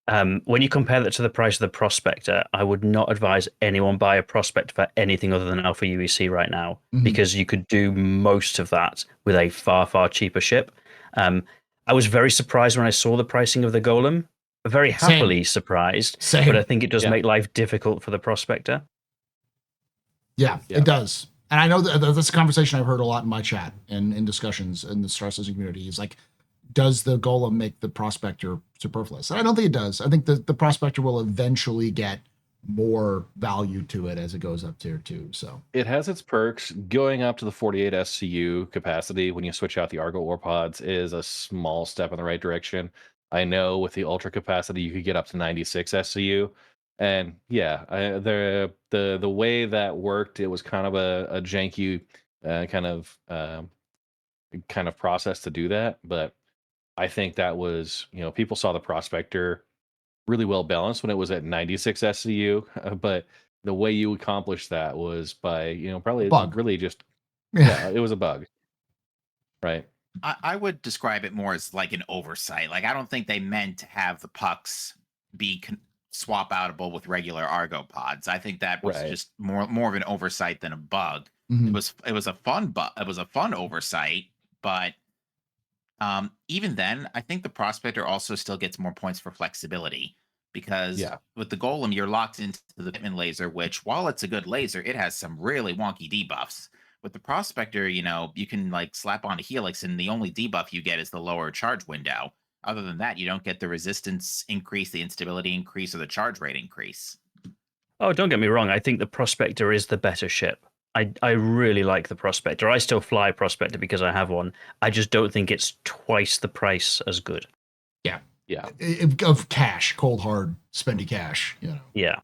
get. When you compare that to the price of the Prospector, I would not advise anyone buy a Prospector for anything other than Alpha UEC right now, Mhm. because you could do most of that with a far, far cheaper ship. I was very surprised when I saw the pricing of the Golem. Very happily surprised, Same. but I think it does Yeah. make life difficult for the Prospector. Yeah, Yeah. it does. And I know that's a conversation I've heard a lot in my chat and in discussions in the Star Citizen community. Is like, does the Golem make the Prospector superfluous? And I don't think it does. I think the Prospector will eventually get more value to it as it goes up tier 2. So It has its perks. Going up to the 48 SCU capacity when you switch out the Argo Ore Pods is a small step in the right direction. I know with the Ultra capacity you could get up to 96 SCU, and yeah, the way that worked, it was kind of a janky kind of process to do that. But I think that was, people saw the Prospector really well balanced when it was at 96 SCU, but the way you accomplish that was by, probably Bug. really just, yeah, it was a bug, right? I would describe it more as like an oversight. Like, I don't think they meant to have the pucks be swap outable with regular Argo pods. I think that was Right. just more of an oversight than a bug. Mhm. It was a fun it was a fun oversight, but even then, I think the Prospector also still gets more points for flexibility, because Yeah. with the Golem, you're locked into the Pitman laser, which, while it's a good laser, it has some really wonky debuffs. With the Prospector, you can like slap on a Helix, and the only debuff you get is the lower charge window. Other than that, you don't get the resistance increase, the instability increase, or the charge rate increase. Oh, don't get me wrong. I think the Prospector is the better ship. I really like the Prospector. I still fly Prospector because I have one. I just don't think it's twice the price as good. Yeah. Of cash, cold hard, spendy cash. Yeah. Yeah.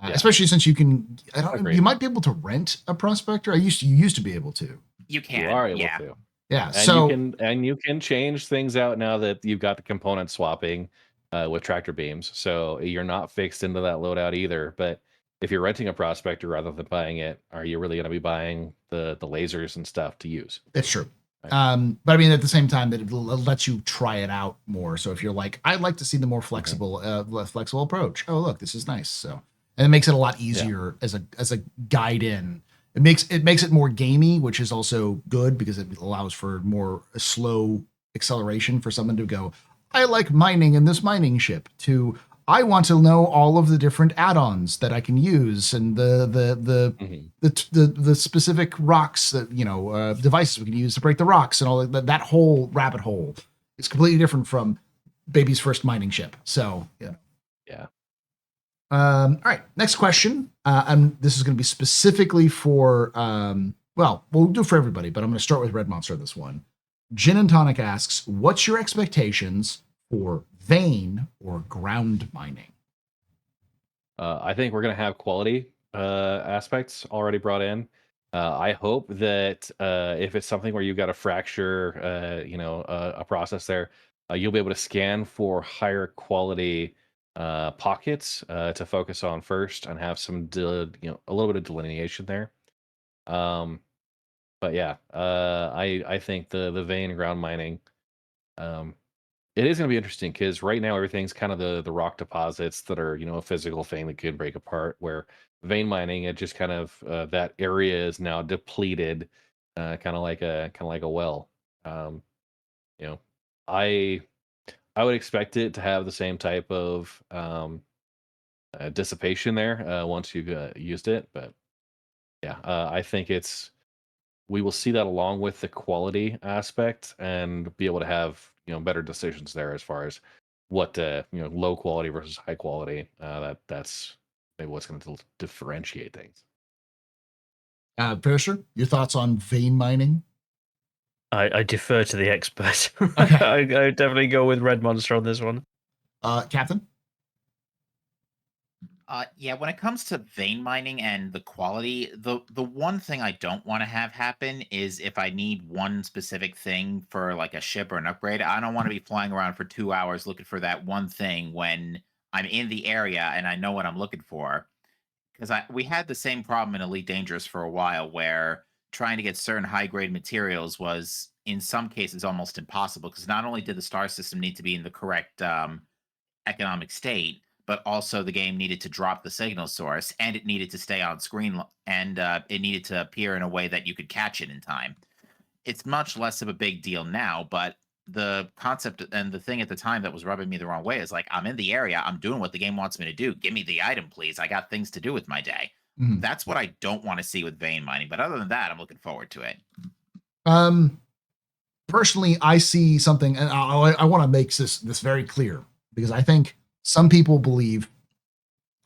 Especially since you can. I don't. Agreed. You might be able to rent a Prospector. You used to be able to. You can, You are able yeah. to. Yeah. And So you can change things out now that you've got the component swapping with tractor beams. So you're not fixed into that loadout either. But if you're renting a Prospector rather than buying it, are you really going to be buying the lasers and stuff to use? it's true. Right. But I mean, at the same time, that it lets you try it out more. So if you're like, I'd like to see the more flexible, flexible approach. Oh, look, this is nice. So, and it makes it a lot easier as a guide in. It makes it more gamey, which is also good because it allows for more slow acceleration for someone to go, I like mining in this mining ship, to I want to know all of the different add-ons that I can use and the specific rocks that devices we can use to break the rocks and all that whole rabbit hole is completely different from Baby's first mining ship. So Yeah. all right, next question. And this is going to be specifically for well, we'll do it for everybody, but I'm going to start with Red Monster this one. Gin and Tonic asks, what's your expectations for vein or ground mining? I think we're going to have quality aspects already brought in. I hope that if it's something where you've got a fracture, a process there, you'll be able to scan for higher quality pockets to focus on first and have some, a little bit of delineation there. But yeah, I think the vein ground mining, it is going to be interesting because right now everything's kind of the rock deposits that are a physical thing that could break apart. Where vein mining, it just kind of that area is now depleted, kind of like a well. You know, I I would expect it to have the same type of dissipation there once you've used it, but yeah, I think we will see that along with the quality aspect and be able to have better decisions there as far as what low quality versus high quality. That's maybe what's going to differentiate things. Pearser, your thoughts on vein mining? I defer to the expert. Okay. I definitely go with Red Monster on this one. Captain? Yeah, when it comes to vein mining and the quality, the one thing I don't want to have happen is if I need one specific thing for like a ship or an upgrade, I don't want to be flying around for 2 hours looking for that one thing when I'm in the area and I know what I'm looking for. Because we had the same problem in Elite Dangerous for a while where trying to get certain high grade materials was in some cases almost impossible because not only did the star system need to be in the correct economic state, but also the game needed to drop the signal source and it needed to stay on screen and it needed to appear in a way that you could catch it in time. It's much less of a big deal now, but the concept and the thing at the time that was rubbing me the wrong way is like, I'm in the area, I'm doing what the game wants me to do. Give me the item, please. I got things to do with my day. Mhm. That's what I don't want to see with vein mining. But other than that, I'm looking forward to it. Personally, I see something, and I want to make this very clear because I think some people believe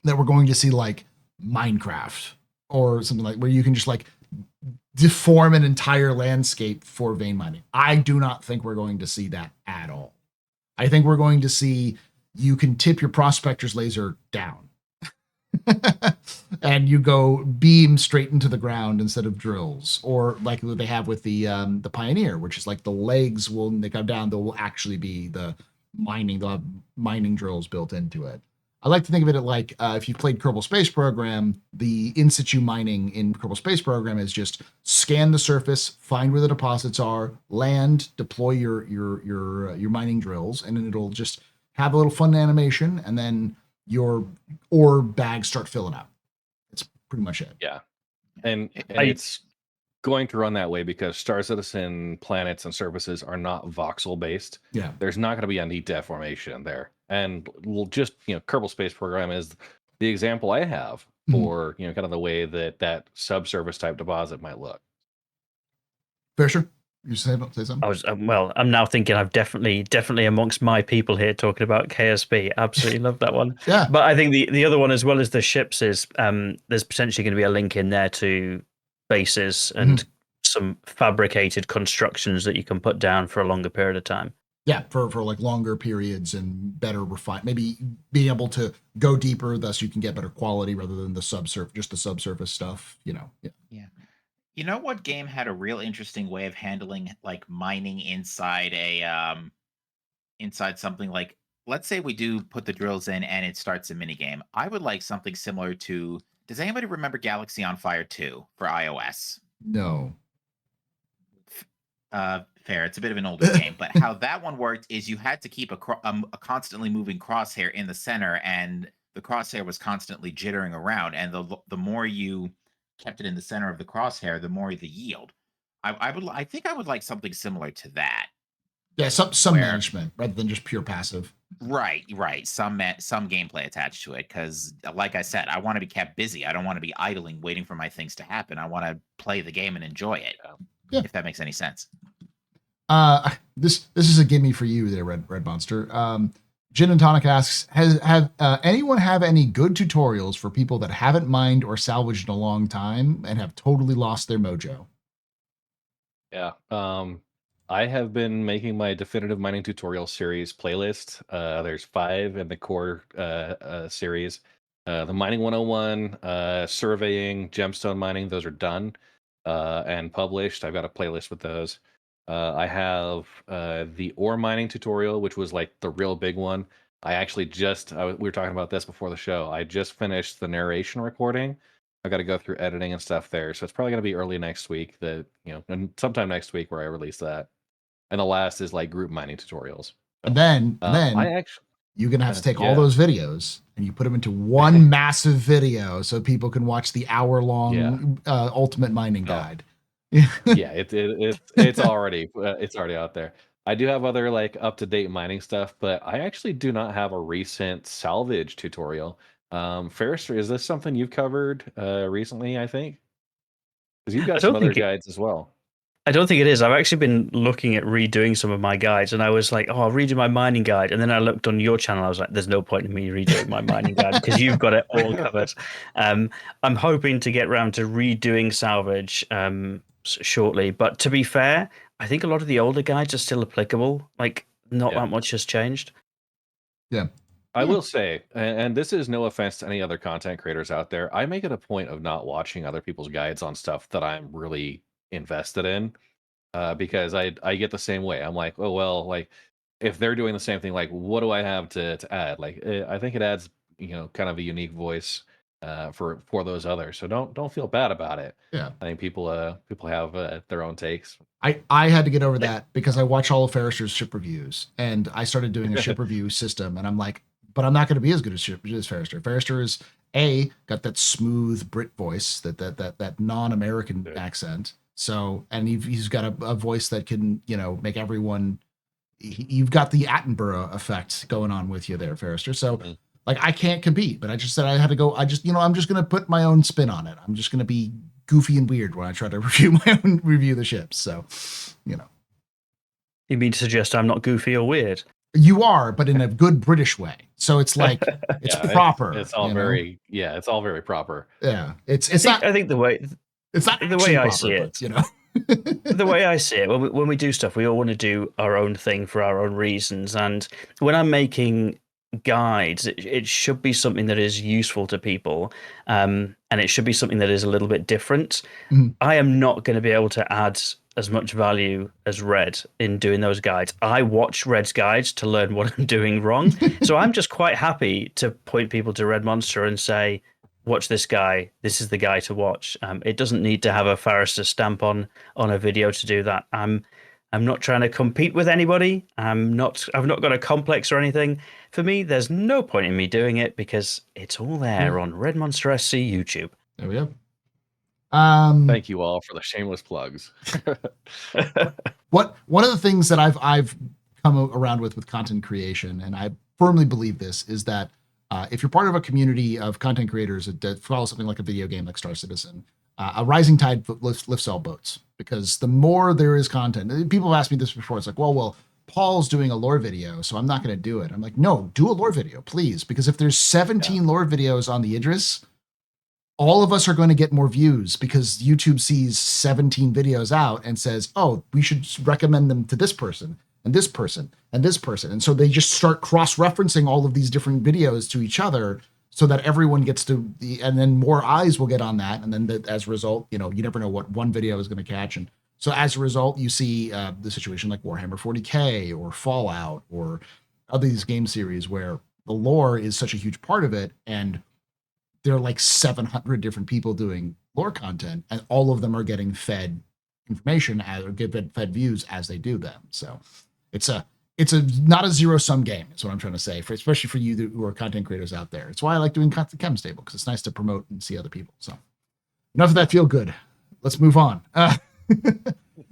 that we're going to see like Minecraft or something like where you can just like deform an entire landscape for vein mining. I do not think we're going to see that at all. I think we're going to see you can tip your prospector's laser down and you go beam straight into the ground instead of drills, or like what they have with the Pioneer, which is like the legs will, when they come down, they will actually be the mining. They'll have mining drills built into it. I like to think of it like if you've played Kerbal Space Program, the in situ mining in Kerbal Space Program is just scan the surface, find where the deposits are, land, deploy your mining drills, and then it'll just have a little fun animation, and then your ore bags start filling up. It's pretty much it. Yeah, and it's going to run that way because Star Citizen planets and surfaces are not voxel based. Yeah. There's not going to be any deformation there. And we'll just, Kerbal Space Program is the example I have for, kind of the way that subsurface type deposit might look. Fisher, you say something? I'm now thinking I've definitely amongst my people here talking about KSP. Absolutely love that one. Yeah. But I think the other one, as well as the ships, is there's potentially going to be a link in there to bases and some fabricated constructions that you can put down for a longer period of time. Yeah, for like longer periods and better refine, maybe being able to go deeper, thus you can get better quality rather than the subsurface stuff, Yeah. You know what game had a real interesting way of handling like mining inside inside something like, let's say we do put the drills in and it starts a mini game. I would like something similar to, does anybody remember Galaxy on Fire 2 for iOS? No. Fair. It's a bit of an older game, but how that one worked is you had to keep a constantly moving crosshair in the center, and the crosshair was constantly jittering around. And the more you kept it in the center of the crosshair, the more the yield. I think I would like something similar to that. Yeah, some management rather than just pure passive. Right. Some gameplay attached to it, because like I said, I want to be kept busy. I don't want to be idling waiting for my things to happen. I want to play the game and enjoy it. Yeah. If that makes any sense. This is a gimme for you there, Red Monster. Gin and Tonic asks, have anyone have any good tutorials for people that haven't mined or salvaged in a long time and have totally lost their mojo? Yeah. I have been making my definitive mining tutorial series playlist. There's 5 in the core series. The Mining 101, surveying, gemstone mining, those are done and published. I've got a playlist with those. I have the ore mining tutorial, which was like the real big one. I actually we were talking about this before the show. I just finished the narration recording. I got to go through editing and stuff there. So it's probably going to be early next week and sometime next week where I release that. And the last is like group mining tutorials. And then you're going to have to take all those videos and you put them into one massive video so people can watch the hour-long ultimate mining guide. Yeah, it's already out there. I do have other like up-to-date mining stuff, but I actually do not have a recent salvage tutorial. Ferrister, is this something you've covered recently, I think? Because you've got some other guides as well. I don't think it is. I've actually been looking at redoing some of my guides, and I was like, oh, I'll redo my mining guide. And then I looked on your channel. I was like, there's no point in me redoing my mining guide because you've got it all covered. I'm hoping to get around to redoing salvage shortly. But to be fair, I think a lot of the older guides are still applicable. Like, not Yeah. that much has changed. I will say, and this is no offense to any other content creators out there, I make it a point of not watching other people's guides on stuff that I'm really invested in, because I get the same way. I'm like, oh well, like if they're doing the same thing, like what do I have to add? Like I think it adds, kind of a unique voice for those others. So don't feel bad about it. Yeah. I think people have their own takes. I had to get over that because I watch all of Ferrister's ship reviews, and I started doing a ship review system, and I'm like, but I'm not going to be as good as Ferrister. Ferrister is got that smooth Brit voice, that non-American accent. So, and he's got a voice that can, make everyone. You've got the Attenborough effect going on with you there, Ferrister. So, like, I can't compete, but I just said I had to go. I'm just going to put my own spin on it. I'm just going to be goofy and weird when I try to review the ships. So, You mean to suggest I'm not goofy or weird? You are, but in a good British way. So it's like it's proper. It's all it's all very proper. Yeah, it's I think the way it's not the way I proper, see it. But, The way I see it, when we do stuff, we all want to do our own thing for our own reasons. And when I'm making guides, it should be something that is useful to people, and it should be something that is a little bit different. I am not going to be able to add as much value as Red in doing those guides. I watch Red's guides to learn what I'm doing wrong. So I'm just quite happy to point people to Red Monster and say, watch this guy. This is the guy to watch. It doesn't need to have a Forrester stamp on a video to do that. I'm not trying to compete with anybody. I've not got a complex or anything. For me, there's no point in me doing it because it's all there on Red Monster SC YouTube. There we go. Thank you all for the shameless plugs. One of the things that I've come around with content creation, and I firmly believe this, is that if you're part of a community of content creators that follow something like a video game like Star Citizen, a rising tide lifts all boats, because the more there is content, people have asked me this before. It's like, well, Paul's doing a lore video, so I'm not going to do it. I'm like, no, do a lore video, please, because if there's 17 lore videos on the Idris, all of us are going to get more views because YouTube sees 17 videos out and says, oh, we should recommend them to this person and this person and this person. And so they just start cross-referencing all of these different videos to each other so that everyone gets to, and then more eyes will get on that. And then as a result, you never know what one video is going to catch. And so as a result, you see the situation like Warhammer 40K or Fallout or other these game series where the lore is such a huge part of it. And there are like 700 different people doing lore content, and all of them are getting fed information or get fed views as they do them. So it's not a zero-sum game, is what I'm trying to say, especially for you who are content creators out there. It's why I like doing Content Chem Stable, because it's nice to promote and see other people. So enough of that feel good. Let's move on.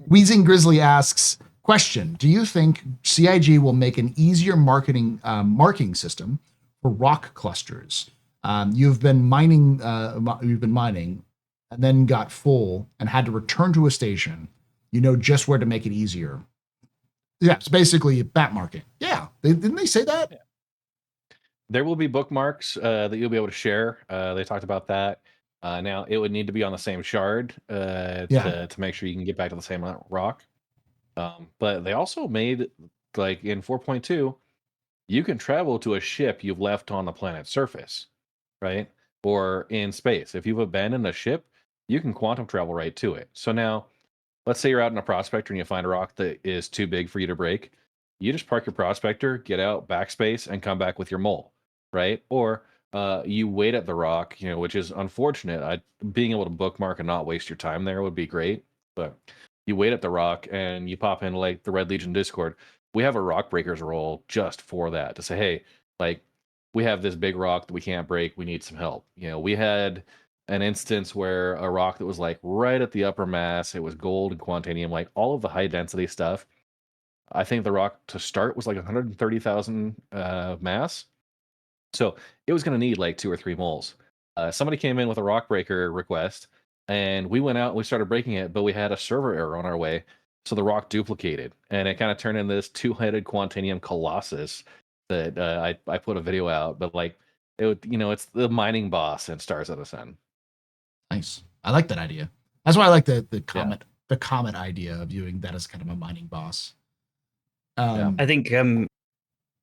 Wheezing Grizzly asks, question, do you think CIG will make an easier marking system for rock clusters? You've been mining, and then got full and had to return to a station. You know just where to make it easier. Yeah, it's basically bat marking. Yeah, didn't they say that? Yeah. There will be bookmarks that you'll be able to share. They talked about that. Now it would need to be on the same shard to make sure you can get back to the same rock. But they also made, like in 4.2, you can travel to a ship you've left on the planet's surface, right? Or in space. If you've abandoned a ship, you can quantum travel right to it. So now, let's say you're out in a prospector and you find a rock that is too big for you to break. You just park your prospector, get out, backspace, and come back with your mole, right? Or you wait at the rock, which is unfortunate. Being able to bookmark and not waste your time there would be great. But you wait at the rock and you pop in like the Red Legion Discord. We have a rock breakers role just for that, to say, hey, like, we have this big rock that we can't break. We need some help. We had an instance where a rock that was like right at the upper mass, it was gold and quantanium, like all of the high density stuff. I think the rock to start was like 130,000 mass. So it was going to need like 2 or 3 moles. Somebody came in with a rock breaker request, and we went out and we started breaking it, but we had a server error on our way. So the rock duplicated, and it kind of turned into this 2-headed quantanium colossus that I put a video out. But like, it's the mining boss in Star Citizen. Nice. I like that idea. That's why I like the comment the Comet idea of viewing that as kind of a mining boss.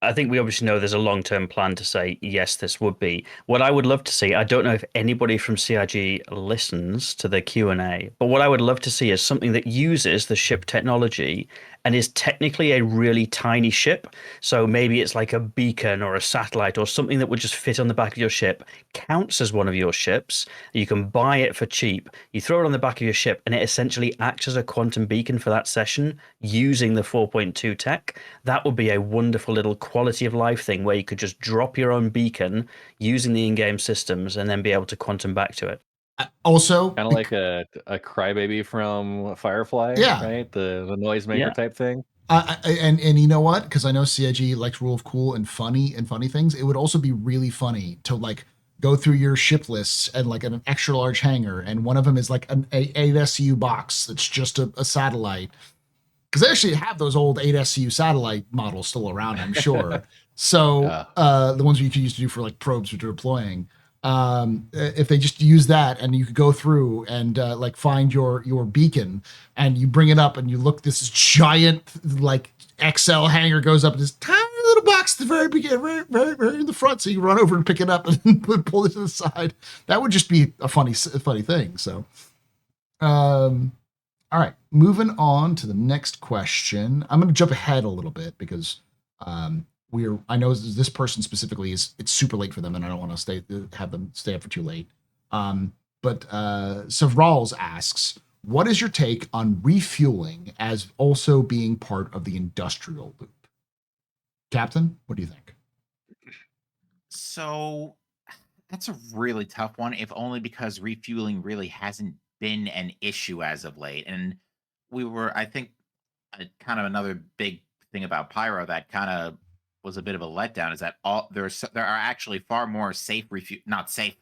I think we obviously know there's a long-term plan to say, yes, this would be. What I would love to see, I don't know if anybody from CIG listens to the Q&A, but what I would love to see is something that uses the ship technology and is technically a really tiny ship. So maybe it's like a beacon or a satellite or something that would just fit on the back of your ship, counts as one of your ships. You can buy it for cheap. You throw it on the back of your ship and it essentially acts as a quantum beacon for that session using the 4.2 tech. That would be a wonderful little quality of life thing where you could just drop your own beacon using the in-game systems and then be able to quantum back to it. Also, Kind of like a crybaby from Firefly, Yeah. right? The noisemaker Yeah. type thing. and you know what? Because I know CIG likes rule of cool and funny things. It would also be really funny to like go through your ship lists and like an extra large hangar, and one of them is like an 8SU box that's just a satellite. Because they actually have those old 8SU satellite models still around, I'm sure. So the ones you could use to do for like probes which are deploying. If they just use that and you could go through and like find your beacon and you bring it up and you look, this giant like XL hangar goes up in this tiny little box at the very beginning, very in the front, so you run over and pick it up and pull it to the side. That would just be a funny thing. So all right, moving on to the next question. I'm going to jump ahead a little bit because I know this person specifically it's super late for them, and I don't want to have them stay up for too late. But Savrawls asks, what is your take on refueling as also being part of the industrial loop? Captain, what do you think? So that's a really tough one, if only because refueling really hasn't been an issue as of late. And I think, kind of another big thing about Pyro that kind of was a bit of a letdown is that there are actually far more safe not safe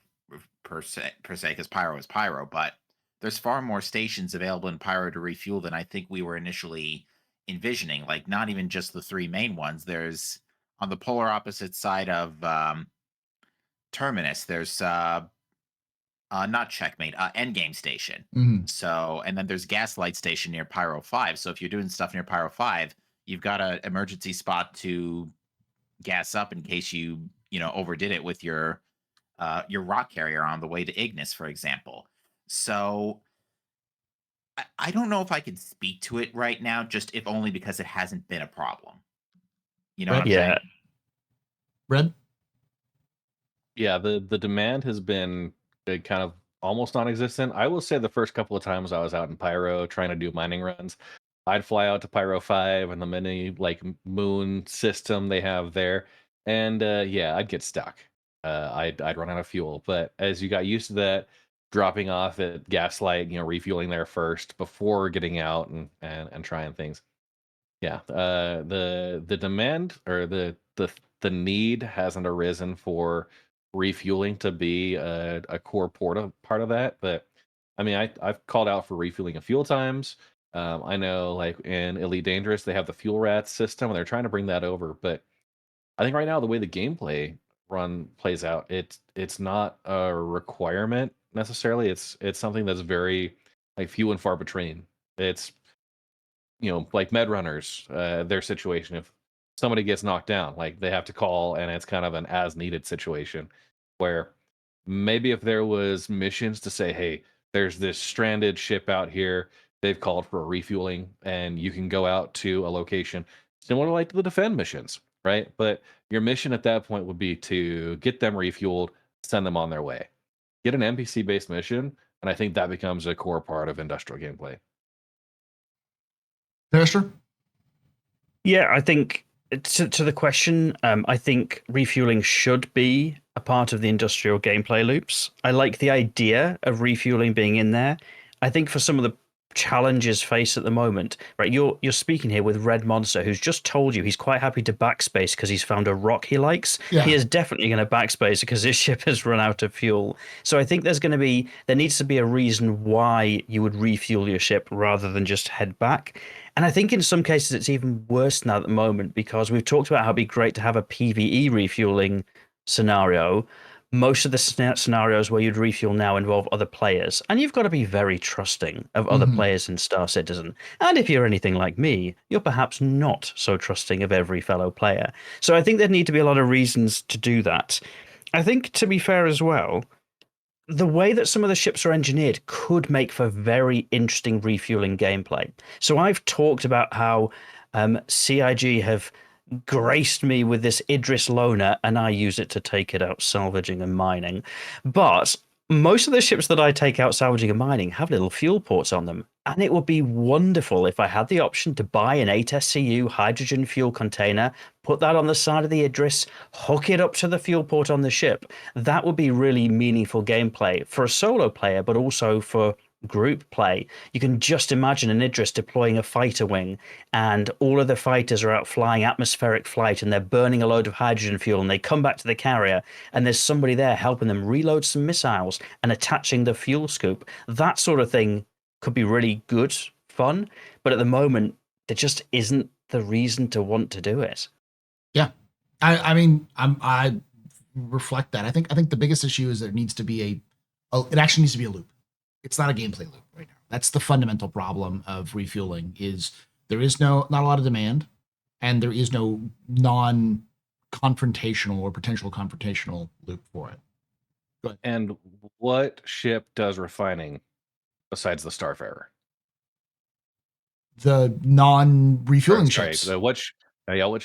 per se because Pyro is Pyro, but there's far more stations available in Pyro to refuel than I think we were initially envisioning. Like not even just the three main ones. There's on the polar opposite side of Terminus. There's not Checkmate, Endgame Station. Mm-hmm. So, and then there's Gaslight Station near Pyro 5. So if you're doing stuff near Pyro 5, you've got an emergency spot to gas up in case you overdid it with your rock carrier on the way to Ignis, for example. So I don't know if I can speak to it right now, just if only because it hasn't been a problem. You know what I'm saying? Red? Yeah, the demand has been kind of almost non-existent. I will say the first couple of times I was out in Pyro trying to do mining runs, I'd fly out to Pyro 5 and the mini like moon system they have there, and yeah, I'd get stuck. I'd run out of fuel. But as you got used to that, dropping off at Gaslight, refueling there first before getting out and trying things. Yeah, the demand or the need hasn't arisen for refueling to be a core part of that. But I mean, I've called out for refueling a few times. I know, like in Elite Dangerous, they have the fuel rats system, and they're trying to bring that over. But I think right now the way the gameplay plays out, it's not a requirement necessarily. It's something that's very like few and far between. It's like med runners, their situation. If somebody gets knocked down, like they have to call, and it's kind of an as needed situation where maybe if there was missions to say, hey, there's this stranded ship out here, they've called for a refueling, and you can go out to a location similar like to the defend missions, right? But your mission at that point would be to get them refueled, send them on their way. Get an NPC based mission, and I think that becomes a core part of industrial gameplay. Pastor? Yeah, I think to the question, I think refueling should be a part of the industrial gameplay loops. I like the idea of refueling being in there. I think for some of the challenges faced at the moment, right? You're speaking here with Red Monster, who's just told you he's quite happy to backspace because he's found a rock he likes. Yeah. He is definitely going to backspace because his ship has run out of fuel. So I think there needs to be a reason why you would refuel your ship rather than just head back. And I think in some cases it's even worse now at the moment because we've talked about how it'd be great to have a PvE refueling scenario, most of the scenarios where you'd refuel now involve other players, and you've got to be very trusting of other players in Star Citizen. And if you're anything like me, you're perhaps not so trusting of every fellow player. So I think there'd need to be a lot of reasons to do that. I think, to be fair as well, the way that some of the ships are engineered could make for very interesting refueling gameplay. So I've talked about how CIG have graced me with this Idris loaner, and I use it to take it out salvaging and mining. But most of the ships that I take out salvaging and mining have little fuel ports on them. And it would be wonderful if I had the option to buy an 8SCU hydrogen fuel container, put that on the side of the Idris, hook it up to the fuel port on the ship. That would be really meaningful gameplay for a solo player, but also for group play. You can just imagine an Idris deploying a fighter wing, and all of the fighters are out flying atmospheric flight, and they're burning a load of hydrogen fuel, and they come back to the carrier, and there's somebody there helping them reload some missiles and attaching the fuel scoop. That sort of thing could be really good fun, but at the moment there just isn't the reason to want to do it. Yeah, I mean, I reflect that. I think the biggest issue is there needs to be it actually needs to be a loop. It's not a gameplay loop right now. That's the fundamental problem of refueling. Is there is not a lot of demand, and there is no non-confrontational or potential confrontational loop for it. Go ahead. And what ship does refining besides the Starfarer? The non-refueling Sorry, ships.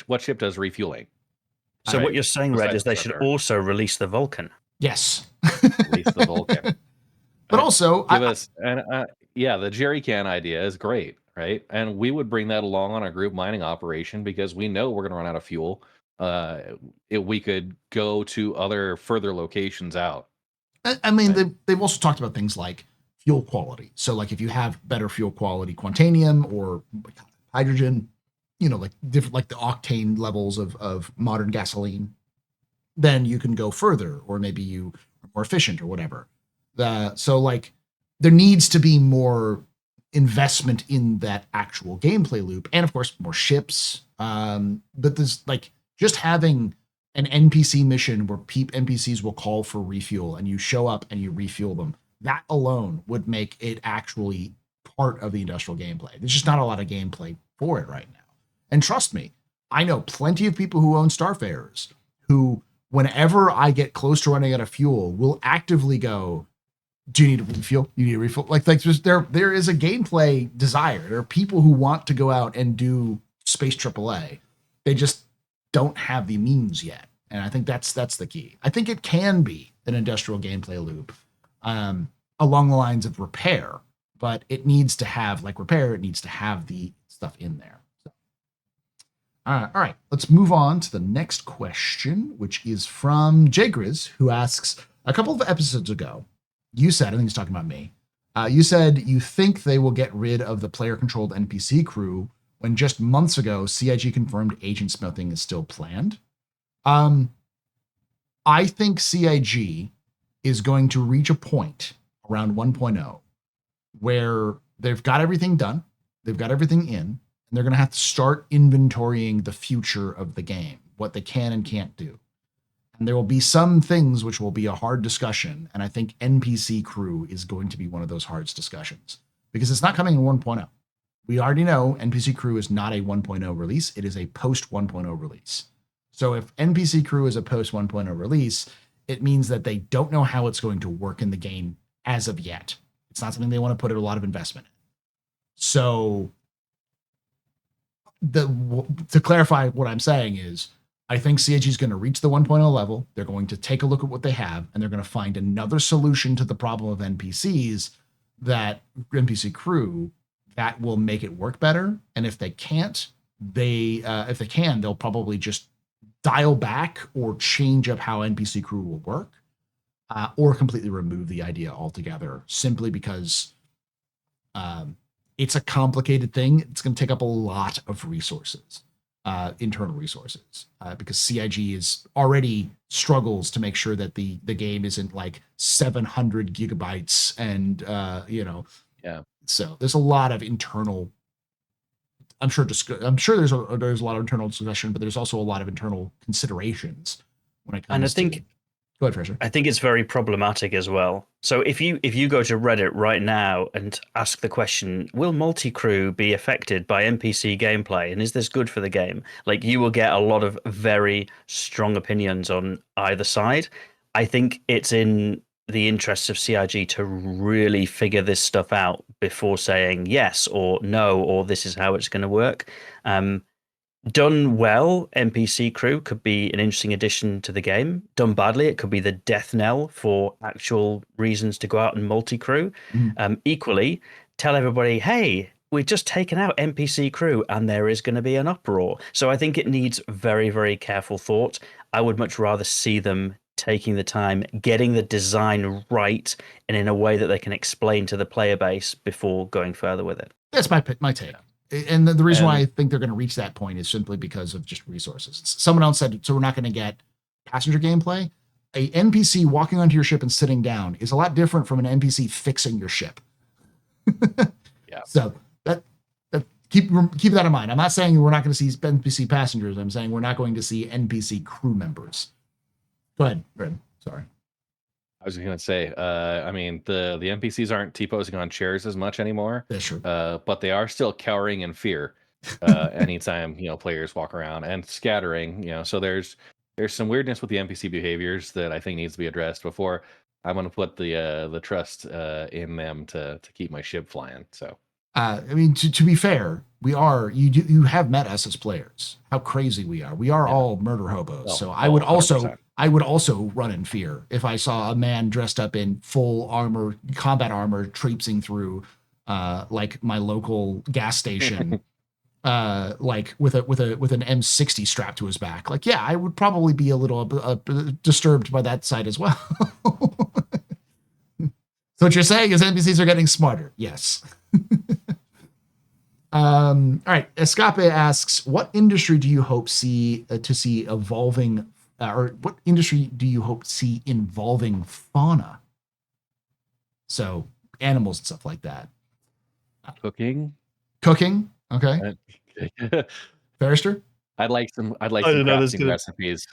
what ship does refueling? So Right, what you're saying, Red, besides is they the should Starfarer. also release the Vulcan. Yes. Release the Vulcan. But also, Give us the jerry can idea is great, right? And we would bring that along on a group mining operation because we know we're going to run out of fuel. We could go to other further locations out. I mean, Right. they've also talked about things like fuel quality. So, like, if you have better fuel quality, Quantanium or hydrogen, like different, like the octane levels of modern gasoline, then you can go further, or maybe you are more efficient or whatever. So, like, there needs to be more investment in that actual gameplay loop, and of course, more ships. But there's like just having an NPC mission where NPCs will call for refuel, and you show up and you refuel them. That alone would make it actually part of the industrial gameplay. There's just not a lot of gameplay for it right now. And trust me, I know plenty of people who own Starfarers who, whenever I get close to running out of fuel, will actively go, do you need a refuel? You need a refuel? Like just there is a gameplay desire. There are people who want to go out and do space AAA. They just don't have the means yet. And I think that's the key. I think it can be an industrial gameplay loop along the lines of repair, but it needs to have, like repair, it needs to have the stuff in there. So, all right, let's move on to the next question, which is from Jagriz, who asks, a couple of episodes ago, you said, I think he's talking about me, you said you think they will get rid of the player-controlled NPC crew when just months ago, CIG confirmed agent smithing is still planned. I think CIG is going to reach a point around 1.0 where they've got everything done, they've got everything in, and they're going to have to start inventorying the future of the game, what they can and can't do. And there will be some things which will be a hard discussion. And I think NPC crew is going to be one of those hard discussions because it's not coming in 1.0. We already know NPC crew is not a 1.0 release. It is a post 1.0 release. So if NPC crew is a post 1.0 release, it means that they don't know how it's going to work in the game as of yet. It's not something they want to put a lot of investment in. So to clarify what I'm saying is, I think CIG is going to reach the 1.0 level. They're going to take a look at what they have, and they're going to find another solution to the problem of NPCs, that NPC crew, that will make it work better. And if they can't, if they can, they'll probably just dial back or change up how NPC crew will work, or completely remove the idea altogether, simply because it's a complicated thing. It's going to take up a lot of resources. Internal resources, because CIG is already struggles to make sure that the game isn't like 700 gigabytes and Yeah. So there's a lot of internal. I'm sure there's a lot of internal discussion, but there's also a lot of internal considerations when it comes. And I think Go ahead, Fraser. I think it's very problematic as well. So if you go to Reddit right now and ask the question, will multi-crew be affected by NPC gameplay and is this good for the game? Like, you will get a lot of very strong opinions on either side. I think it's in the interests of CIG to really figure this stuff out before saying yes or no, or this is how it's going to work. Done well, NPC crew could be an interesting addition to the game. Done badly, it could be the death knell for actual reasons to go out and multi-crew. Equally, tell everybody, hey, we've just taken out NPC crew and there is going to be an uproar. So I think it needs very, very careful thought. I would much rather see them taking the time, getting the design right, and in a way that they can explain to the player base before going further with it. That's my take. And the reason why I think they're going to reach that point is simply because of just resources. Someone else said, so we're not going to get passenger gameplay. A NPC walking onto your ship and sitting down is a lot different from an NPC fixing your ship. Yeah. So that keep that in mind. I'm not saying we're not going to see NPC passengers. I'm saying we're not going to see NPC crew members. Go ahead, Fred. Sorry. I was going to say, I mean, the NPCs aren't T-posing on chairs as much anymore. That's true. But they are still cowering in fear anytime, players walk around and scattering, so there's some weirdness with the NPC behaviors that I think needs to be addressed before I'm going to put the trust in them to keep my ship flying. So, I mean, to be fair, you have met us as players, how crazy we are. We are all murder hobos. So I would 100%. I would also run in fear if I saw a man dressed up in full armor, combat armor, traipsing through like my local gas station, like with an M60 strapped to his back. Like, yeah, I would probably be a little disturbed by that side as well. So what you're saying is NPCs are getting smarter. Yes. All right. Escape asks, what industry do you hope to see evolving, or what industry do you hope to see involving fauna? So animals and stuff like that. Cooking. Okay. Barrister? I'd like some I don't know, crafting recipes.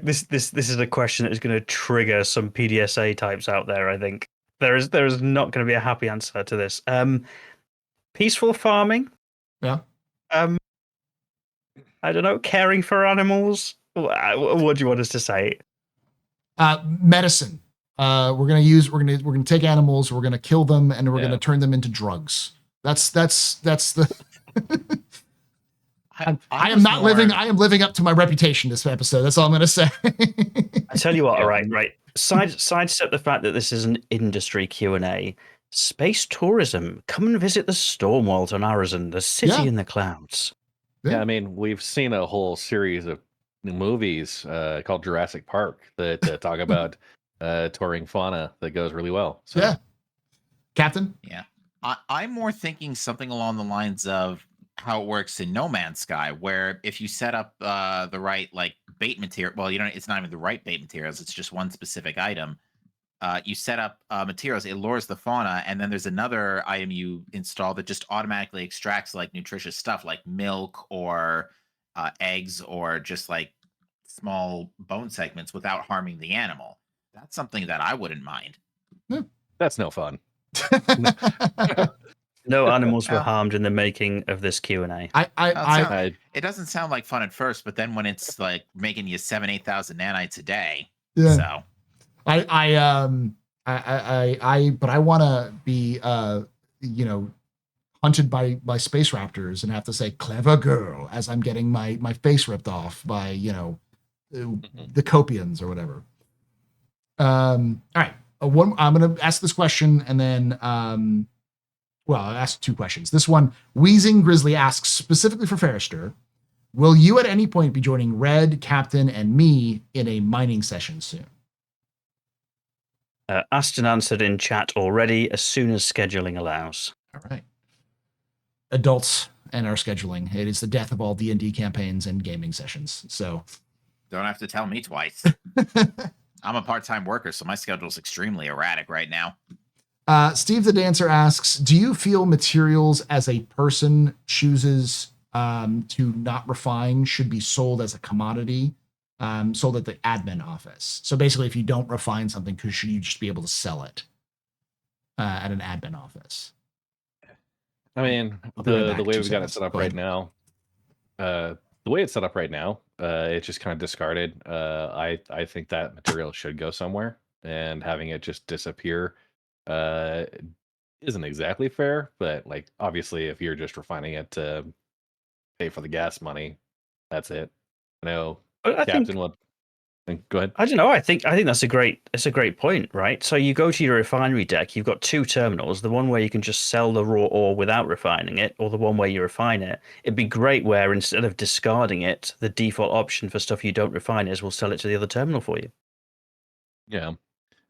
This is a question that is going to trigger some PDSA types out there. I think there is not going to be a happy answer to this. Peaceful farming. Yeah. I don't know. Caring for animals. What do you want us to say? Medicine. We're gonna take animals. We're gonna kill them, and we're gonna turn them into drugs. That's the. I am not living. I am living up to my reputation this episode. That's all I'm gonna say. I tell you what. All right. Sidestep the fact that this is an industry Q&A. Space tourism. Come and visit the Stormwalt on Arizon, the city in the clouds. Yeah, I mean, we've seen a whole series of movies called Jurassic Park that talk about touring fauna that goes really well. So. Yeah. Captain? Yeah. I'm more thinking something along the lines of how it works in No Man's Sky, where if you set up the right bait material, well, it's not even the right bait materials, it's just one specific item. You set up materials, it lures the fauna, and then there's another item you install that just automatically extracts nutritious stuff like milk or eggs or just small bone segments without harming the animal. That's something that I wouldn't mind. That's no fun. No animals were harmed in the making of this Q&A. It doesn't sound like fun at first, but then when it's making you 8,000 nanites a day, so. But I want to be, hunted by space raptors and have to say "clever girl" as I'm getting my face ripped off by the Copians or whatever. All right, I'm going to ask this question and then I'll ask two questions. This one, Wheezing Grizzly asks specifically for Ferrister: will you at any point be joining Red, Captain, and me in a mining session soon? Asked and answered in chat already, as soon as scheduling allows. All right. Adults and our scheduling. It is the death of all D&D campaigns and gaming sessions. So don't have to tell me twice. I'm a part-time worker, so my schedule's extremely erratic right now. Steve the Dancer asks, do you feel materials as a person chooses to not refine should be sold as a commodity sold at the admin office. So basically, if you don't refine something, should you just be able to sell it at an admin office? I mean, I'll be right the back in way 2 we've got it seconds. set up Go right ahead. now, the way it's set up right now, it's just kind of discarded. I think that material should go somewhere, and having it just disappear uh, isn't exactly fair. But like, obviously, if you're just refining it to pay for the gas money, that's it. I know, I think Captain. What? Go ahead. I don't know. I think that's a great point, right? So you go to your refinery deck, you've got two terminals, the one where you can just sell the raw ore without refining it, or the one where you refine it. It'd be great where instead of discarding it, the default option for stuff you don't refine is we'll sell it to the other terminal for you. Yeah.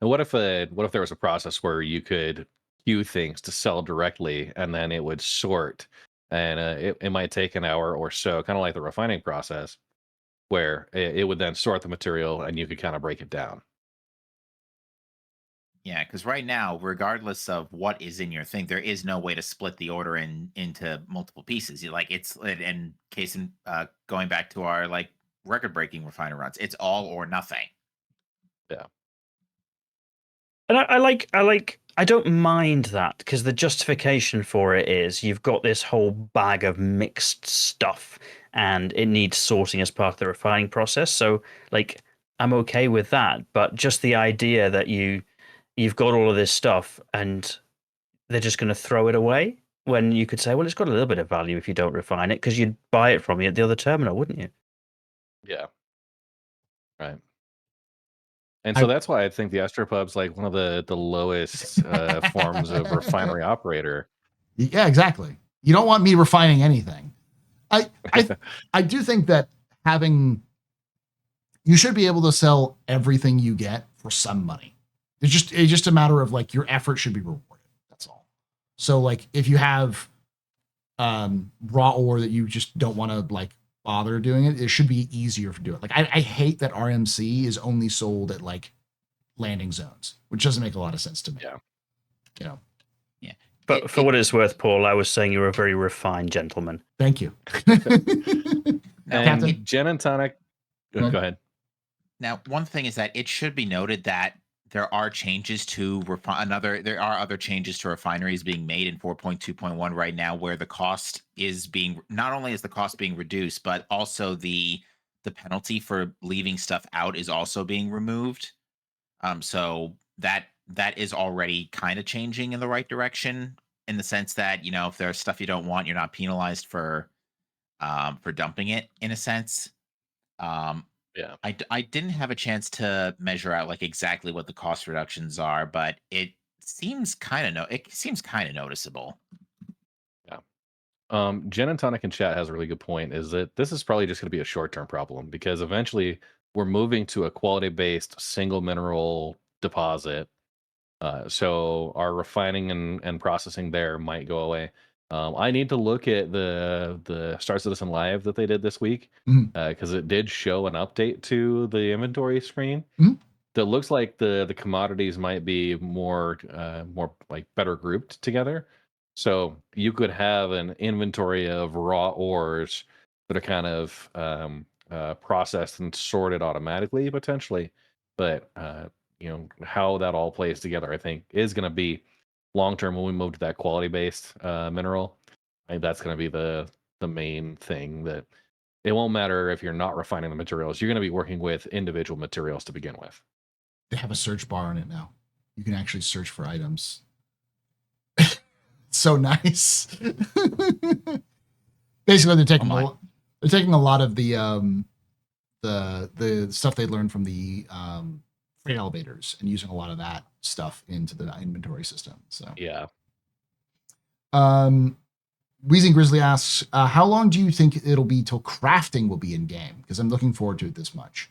And what if there was a process where you could queue things to sell directly, and then it would sort, and it might take an hour or so, kind of like the refining process, where it would then sort the material, and you could kind of break it down. Yeah, because right now, regardless of what is in your thing, there is no way to split the order into multiple pieces. You like it's in case in going back to our like record breaking refiner runs, it's all or nothing. Yeah. And I don't mind that because the justification for it is you've got this whole bag of mixed stuff and it needs sorting as part of the refining process. So like I'm okay with that, but just the idea that you've got all of this stuff and they're just going to throw it away when you could say, well, it's got a little bit of value if you don't refine it because you'd buy it from you at the other terminal, wouldn't you? Yeah. Right. And so that's why I think the Astropub's like one of the lowest forms of refinery operator. Yeah, exactly. You don't want me refining anything. I do think that you should be able to sell everything you get for some money. It's just a matter of like your effort should be rewarded. That's all. So like if you have raw ore that you just don't want to like bother doing it, it should be easier to do it. Like I hate that RMC is only sold at like landing zones, which doesn't make a lot of sense to me. Yeah. You know. Yeah. But for what it's worth, Paul, I was saying you're a very refined gentleman. Thank you. Now, Captain? Gin and tonic. Go ahead. Now, one thing is that it should be noted that there are changes to there are other changes to refineries being made in 4.2.1 right now where the cost is being not only is the cost being reduced, but also the penalty for leaving stuff out is also being removed. So that is already kind of changing in the right direction in the sense that, you know, if there's stuff you don't want, you're not penalized for dumping it in a sense. Yeah. I didn't have a chance to measure out like exactly what the cost reductions are, but it seems kind of noticeable. Yeah. Gin and tonic in chat has a really good point. Is that this is probably just going to be a short-term problem because eventually we're moving to a quality-based single mineral deposit. So our refining and processing there might go away. I need to look at the Star Citizen Live that they did this week because it did show an update to the inventory screen that looks like the commodities might be more like better grouped together. So you could have an inventory of raw ores that are kind of processed and sorted automatically potentially, but you know how that all plays together, I think, is going to be long term when we move to that quality based mineral. I think that's going to be the main thing, that it won't matter if you're not refining the materials. You're going to be working with individual materials to begin with. They have a search bar on it now. You can actually search for items. So nice. Basically, they're taking a lot of the stuff they learned from the freight elevators and using a lot of that stuff into the inventory system. So yeah. Wheezing Grizzly asks, how long do you think it'll be till crafting will be in game? Because I'm looking forward to it this much.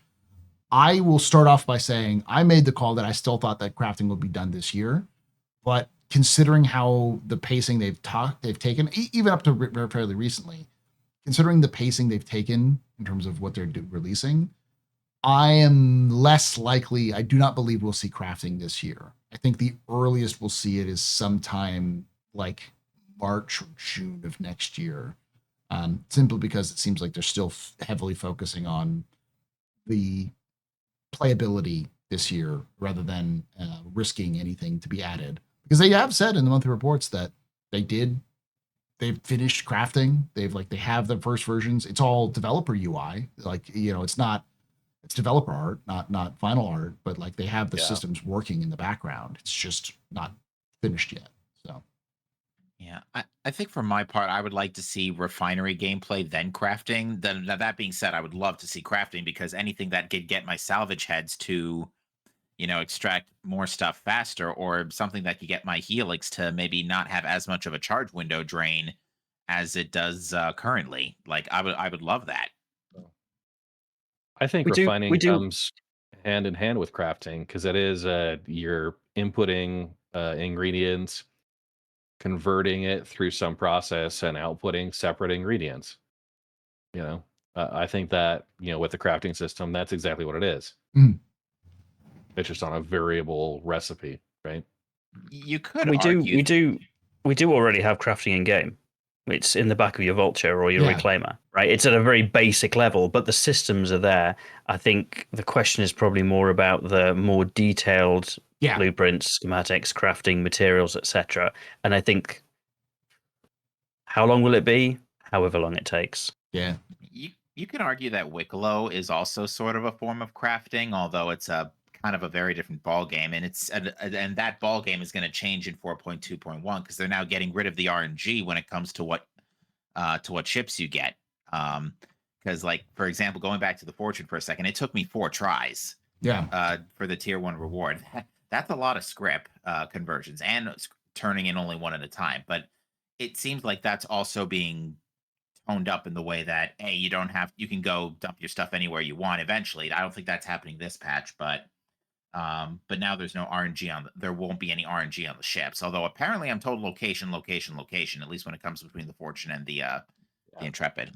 I will start off by saying I made the call that I still thought that crafting would be done this year, but considering how the pacing they've taken, even up to fairly recently, considering the pacing they've taken in terms of what they're releasing, I am less likely. I do not believe we'll see crafting this year. I think the earliest we'll see it is sometime like March or June of next year, simply because it seems like they're still heavily focusing on the playability this year rather than risking anything to be added, because they have said in the monthly reports that they've finished crafting. They have the first versions. It's all developer UI. It's developer art, not final art, but like they have the systems working in the background. It's just not finished yet. So Yeah, I think for my part, I would like to see refinery gameplay, then crafting. Then that being said, I would love to see crafting, because anything that could get my salvage heads to, extract more stuff faster, or something that could get my helix to maybe not have as much of a charge window drain as it does currently. Like I would love that. I think We refining do. comes hand in hand with crafting, because it is you're inputting ingredients, converting it through some process, and outputting separate ingredients. You know, I think that with the crafting system, that's exactly what it is. Mhm. It's just on a variable recipe, right? You could We argue. do already have crafting in game. It's in the back of your vulture or your Yeah. reclaimer, right? It's at a very basic level, but the systems are there. I think the question is probably more about the more detailed Yeah. blueprints, schematics, crafting materials, etc. And I think, how long will it be? However long it takes. Yeah. You can argue that Wicklow is also sort of a form of crafting, although it's a kind of a very different ball game, and and that ball game is going to change in 4.2.1, because they're now getting rid of the RNG when it comes to what ships you get. Because like, for example, going back to the Fortune for a second, it took me 4 tries Yeah. for the tier 1 reward. That's a lot of script conversions and turning in only one at a time. But it seems like that's also being toned up in the way that, hey, you can go dump your stuff anywhere you want eventually. I don't think that's happening this patch, but now there's no RNG there won't be any RNG on the ships. Although apparently I'm told location, at least when it comes between the Fortune and the Intrepid.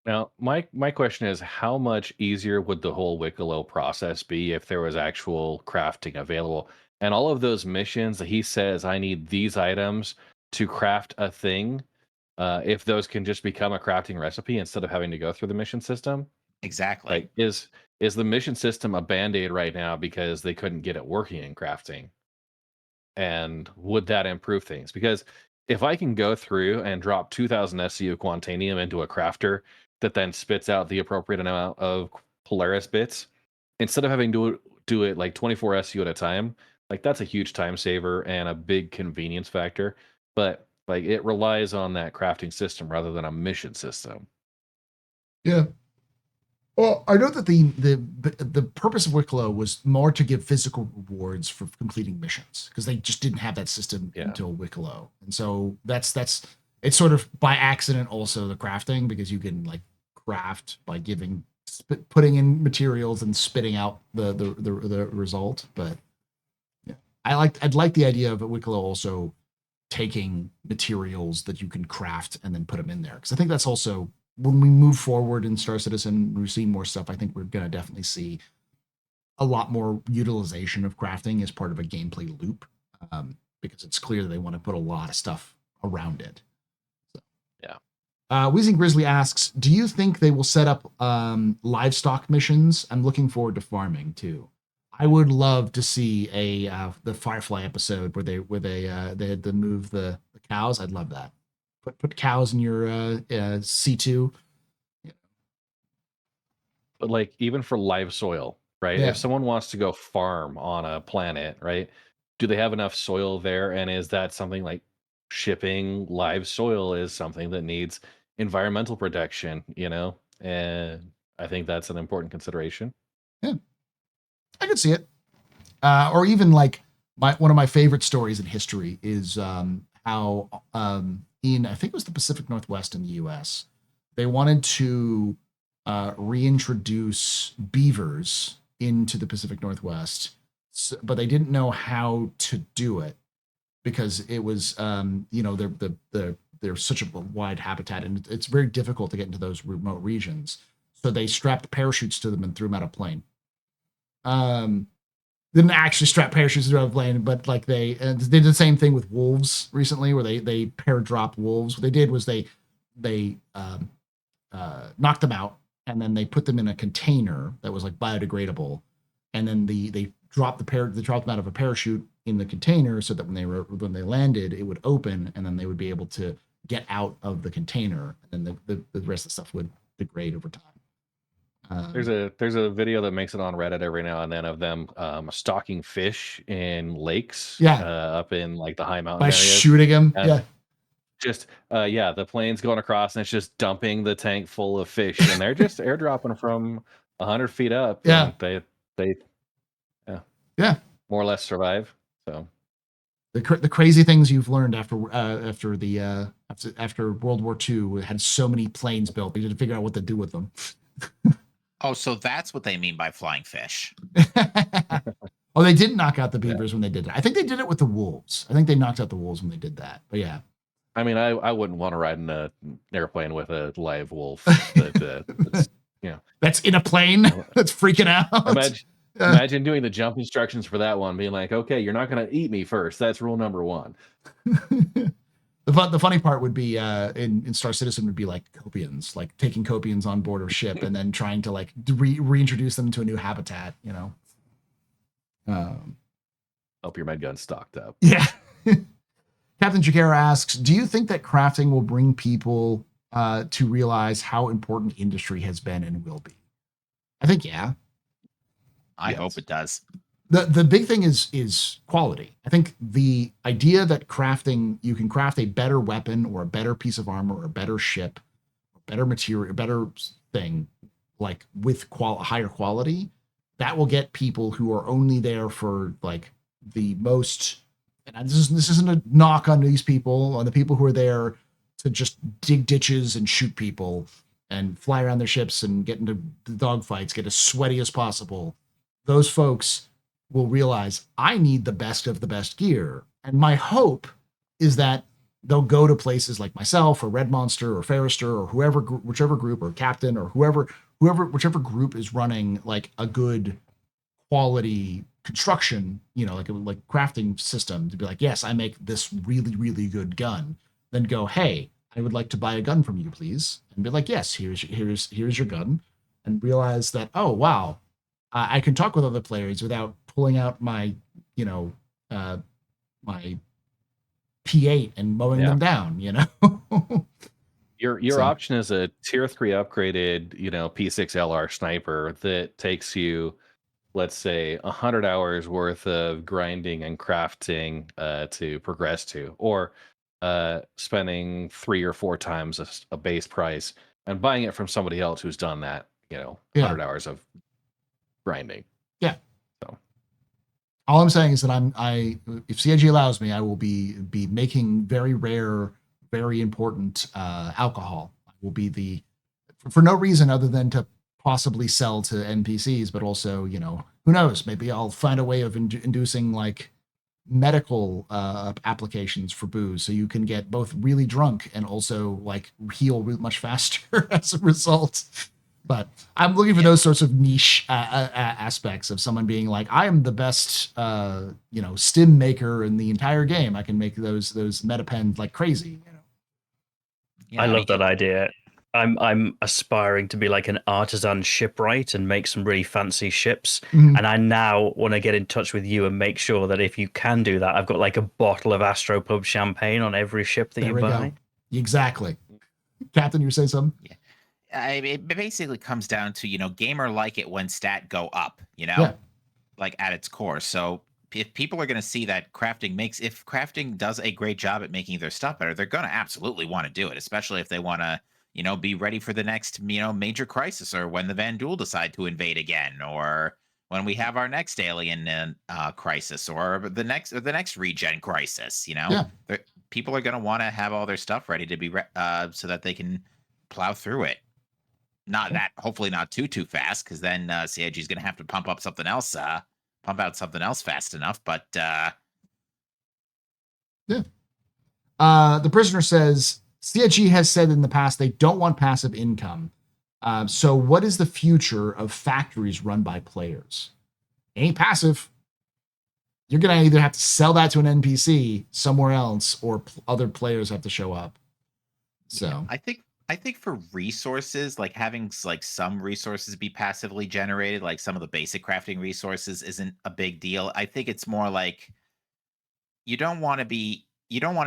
Now, my question is, how much easier would the whole Wicklow process be if there was actual crafting available? And all of those missions that he says, I need these items to craft a thing, if those can just become a crafting recipe instead of having to go through the mission system? Exactly. Like, is the mission system a band-aid right now because they couldn't get it working in crafting? And would that improve things? Because if I can go through and drop 2,000 SCU Quantanium into a crafter that then spits out the appropriate amount of Polaris bits, instead of having to do it like 24 SCU at a time, like that's a huge time saver and a big convenience factor. But like it relies on that crafting system rather than a mission system. Yeah. Well, I know that the purpose of Wicklow was more to give physical rewards for completing missions, because they just didn't have that system until Wicklow, and so that's it's sort of by accident also the crafting, because you can like craft by putting in materials and spitting out the result. But yeah, I'd like the idea of Wicklow also taking materials that you can craft and then put them in there, because I think that's also, when we move forward in Star Citizen, we see more stuff. I think we're going to definitely see a lot more utilization of crafting as part of a gameplay loop, because it's clear that they want to put a lot of stuff around it. So, yeah. Wheezing Grizzly asks, do you think they will set up livestock missions? I'm looking forward to farming too. I would love to see the Firefly episode where they had to move the cows. I'd love that. Put cows in your C2. But like even for live soil, right? Yeah. If someone wants to go farm on a planet, right? Do they have enough soil there? And is that something like shipping live soil is something that needs environmental protection, And I think that's an important consideration. Yeah, I could see it. Or even like one of my favorite stories in history is how in, I think it was the Pacific Northwest in the US, they wanted to reintroduce beavers into the Pacific Northwest, but they didn't know how to do it, because it was they're such a wide habitat, and it's very difficult to get into those remote regions. So they strapped parachutes to them and threw them out of plane. Didn't actually strap parachutes to a plane, but like they did the same thing with wolves recently, where they pair dropped wolves. What they did was they knocked them out and then they put them in a container that was like biodegradable, and then they dropped them out of a parachute in the container so that when they landed, it would open, and then they would be able to get out of the container, and then the rest of the stuff would degrade over time. There's a video that makes it on Reddit every now and then of them stocking fish in lakes, Yeah. up in like the high mountain by areas. shooting them. And Yeah. Just the plane's going across and it's just dumping the tank full of fish, and they're just airdropping from 100 feet up. Yeah. And they Yeah. more or less survive. So The crazy things you've learned after World War II had so many planes built. They didn't figure out what to do with them. Oh, so that's what they mean by flying fish. Oh, they didn't knock out the beavers when they did it. I think they did it with the wolves. I think they knocked out the wolves when they did that. But yeah. I mean, I wouldn't want to ride in an airplane with a live wolf. That's in a plane. That's freaking out. Imagine doing the jump instructions for that one, being like, okay, you're not going to eat me first. That's rule number 1. The funny part would be in Star Citizen would be like copians, like taking copians on board a ship and then trying to like reintroduce them to a new habitat, you know. Hope your med gun's stocked up. Yeah. Captain Jakara asks, do you think that crafting will bring people to realize how important industry has been and will be? I think, yeah. I hope it does. The big thing is quality. I think the idea that you can craft a better weapon or a better piece of armor or a better ship, or better material, better thing, like with higher quality, that will get people who are only there for like the most. And this isn't a knock on these people, on the people who are there to just dig ditches and shoot people and fly around their ships and get into dogfights, get as sweaty as possible. Those folks will realize I need the best of the best gear. And my hope is that they'll go to places like myself or Red Monster or Ferrister or whichever group or Captain or whichever group is running like a good quality construction, like crafting system, to be like, yes, I make this really, really good gun. Then go, hey, I would like to buy a gun from you, please. And be like, yes, here's your gun. And realize that, oh, wow, I can talk with other players without pulling out my, my P8 and mowing them down, Your option is a tier 3 upgraded, P6 LR sniper that takes you, let's say, 100 hours worth of grinding and crafting to progress to, or spending 3 or 4 times a base price and buying it from somebody else who's done that, 100 hours of grinding. Yeah. So all I'm saying is that if CIG allows me, I will be making very rare, very important alcohol. I will be for no reason other than to possibly sell to NPCs, but also, who knows? Maybe I'll find a way of inducing like medical applications for booze, so you can get both really drunk and also like heal much faster as a result. But I'm looking for those sorts of niche aspects of someone being like, I am the best, stim maker in the entire game. I can make those metapens like crazy. I love that idea. I'm aspiring to be like an artisan shipwright and make some really fancy ships. Mm-hmm. And I now want to get in touch with you and make sure that if you can do that, I've got like a bottle of Astropub champagne on every ship that you buy. Go. Exactly. Captain, you say something? Yeah. It basically comes down to, gamer like it when stat go up, like at its core. So if people are going to see that if crafting does a great job at making their stuff better, they're going to absolutely want to do it, especially if they want to, be ready for the next, major crisis, or when the Vanduul decide to invade again, or when we have our next alien crisis, or the next regen crisis, people are going to want to have all their stuff ready to be so that they can plow through it. Hopefully not too fast, because then CIG is going to have to pump out something else fast enough. But the prisoner says CIG has said in the past they don't want passive income. So what is the future of factories run by players? It ain't passive. You're going to either have to sell that to an NPC somewhere else, or other players have to show up. So I think I think for resources, like having like some resources be passively generated, like some of the basic crafting resources, isn't a big deal. I think it's more like you don't want to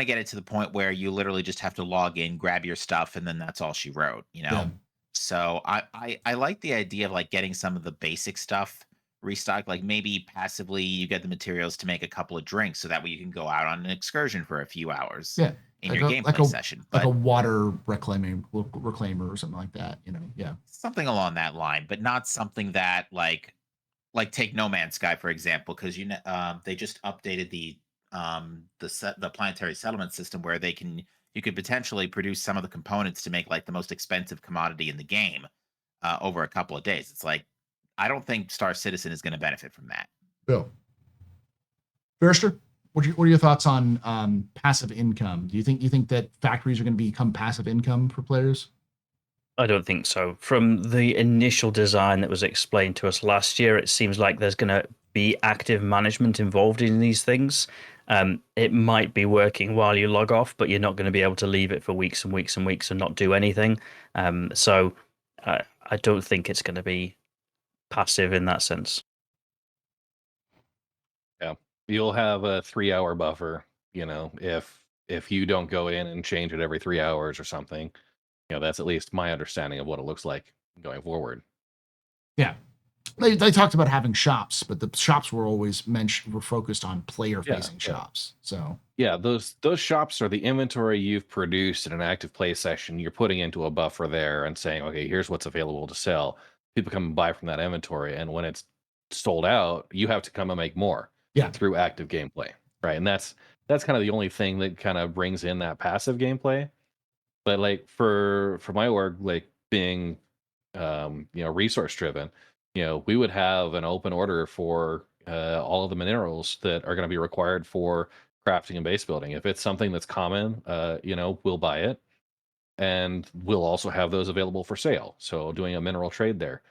get it to the point where you literally just have to log in, grab your stuff, and then that's all she wrote, you Yeah. know? So I like the idea of like getting some of the basic stuff restocked. Like maybe passively you get the materials to make a couple of drinks so that way you can go out on an excursion for a few hours Yeah. in Like your a like gameplay a session. like a But water reclaimer or something like that. Yeah. something along that line, but not something that like take No Man's Sky for example, because they just updated the planetary settlement system where you could potentially produce some of the components to make like the most expensive commodity in the game over a couple of days. It's like I don't think Star Citizen is going to benefit from that. Bill. Fairster, what are your thoughts on passive income? Do you think that factories are going to become passive income for players? I don't think so. From the initial design that was explained to us last year, it seems like there's going to be active management involved in these things. It might be working while you log off, but you're not going to be able to leave it for weeks and weeks and weeks and not do anything. So I don't think it's going to be passive in that sense. Yeah. You'll have a 3-hour buffer, if you don't go in and change it every 3 hours or something. That's at least my understanding of what it looks like going forward. Yeah. They talked about having shops, but the shops were always were focused on player facing shops. So yeah, those shops are the inventory you've produced in an active play session. You're putting into a buffer there and saying, okay, here's what's available to sell. People come and buy from that inventory, and when it's sold out, you have to come and make more. Yeah. Through active gameplay, right? And that's kind of the only thing that kind of brings in that passive gameplay. But like for my org, like being resource driven, we would have an open order for all of the minerals that are going to be required for crafting and base building. If it's something that's common, we'll buy it, and we'll also have those available for sale. So doing a mineral trade there,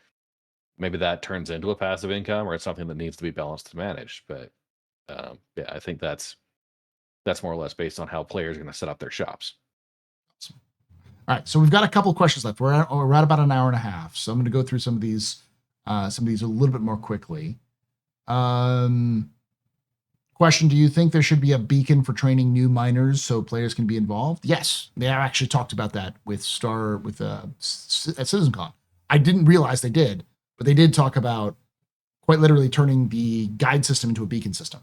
maybe that turns into a passive income, or it's something that needs to be balanced and managed. But yeah, I think that's more or less based on how players are going to set up their shops. All right, so we've got a couple of questions left. We're at about an hour and a half, so I'm going to go through some of these a little bit more quickly. Question: do you think there should be a beacon for training new miners so players can be involved? Yes, they actually talked about that with at CitizenCon. I didn't realize they did, but they did talk about quite literally turning the guide system into a beacon system.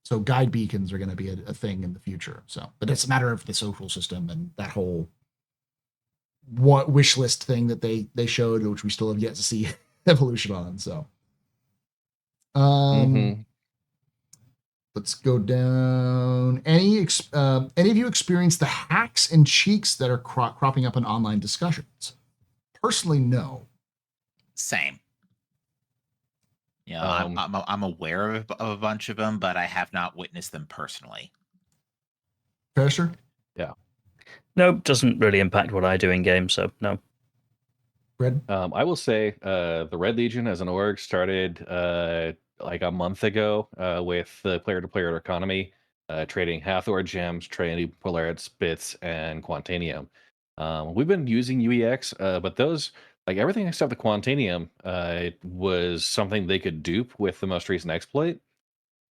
So guide beacons are going to be a thing in the future. So, but it's a matter of the social system and that whole wish list thing that they showed, which we still have yet to see evolution on. So, let's go down. Any of you experienced the hacks and cheeks that are cropping up in online discussions? Personally, no. Same. I'm aware of a bunch of them, but I have not witnessed them personally. Pastor? Yeah. No, doesn't really impact what I do in game, so no. Red? I will say the Red Legion as an org started like a month ago with the player-to-player economy, trading Hathor gems, trading Polaris bits, and Quantanium. We've been using UEX, but those, like everything except the Quantanium, was something they could dupe with the most recent exploit.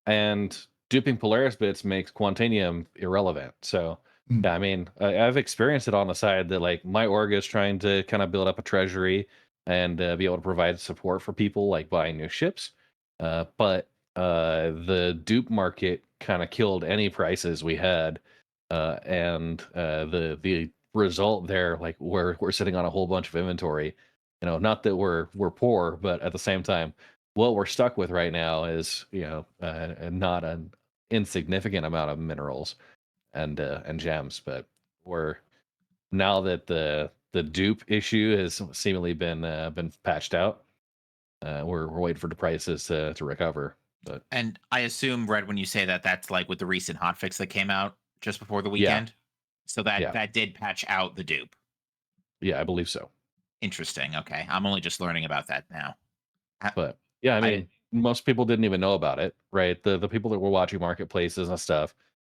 And duping Polaris bits makes Quantanium irrelevant. So, yeah, I mean, I've experienced it on the side that like my org is trying to kind of build up a treasury and be able to provide support for people like buying new ships. But the dupe market kind of killed any prices we had. And the result there, like we're sitting on a whole bunch of inventory. Not that we're poor, but at the same time, what we're stuck with right now is not an insignificant amount of minerals and gems, but we're now that the dupe issue has seemingly been patched out, we're waiting for the prices to recover. But And I assume, Red, when you say that, that's like with the recent hotfix that came out just before the weekend. So that did patch out the dupe. Yeah, I believe so. Interesting. Okay, I'm only just learning about that now. But yeah, I mean, most people didn't even know about it, right? The people that were watching marketplaces and stuff,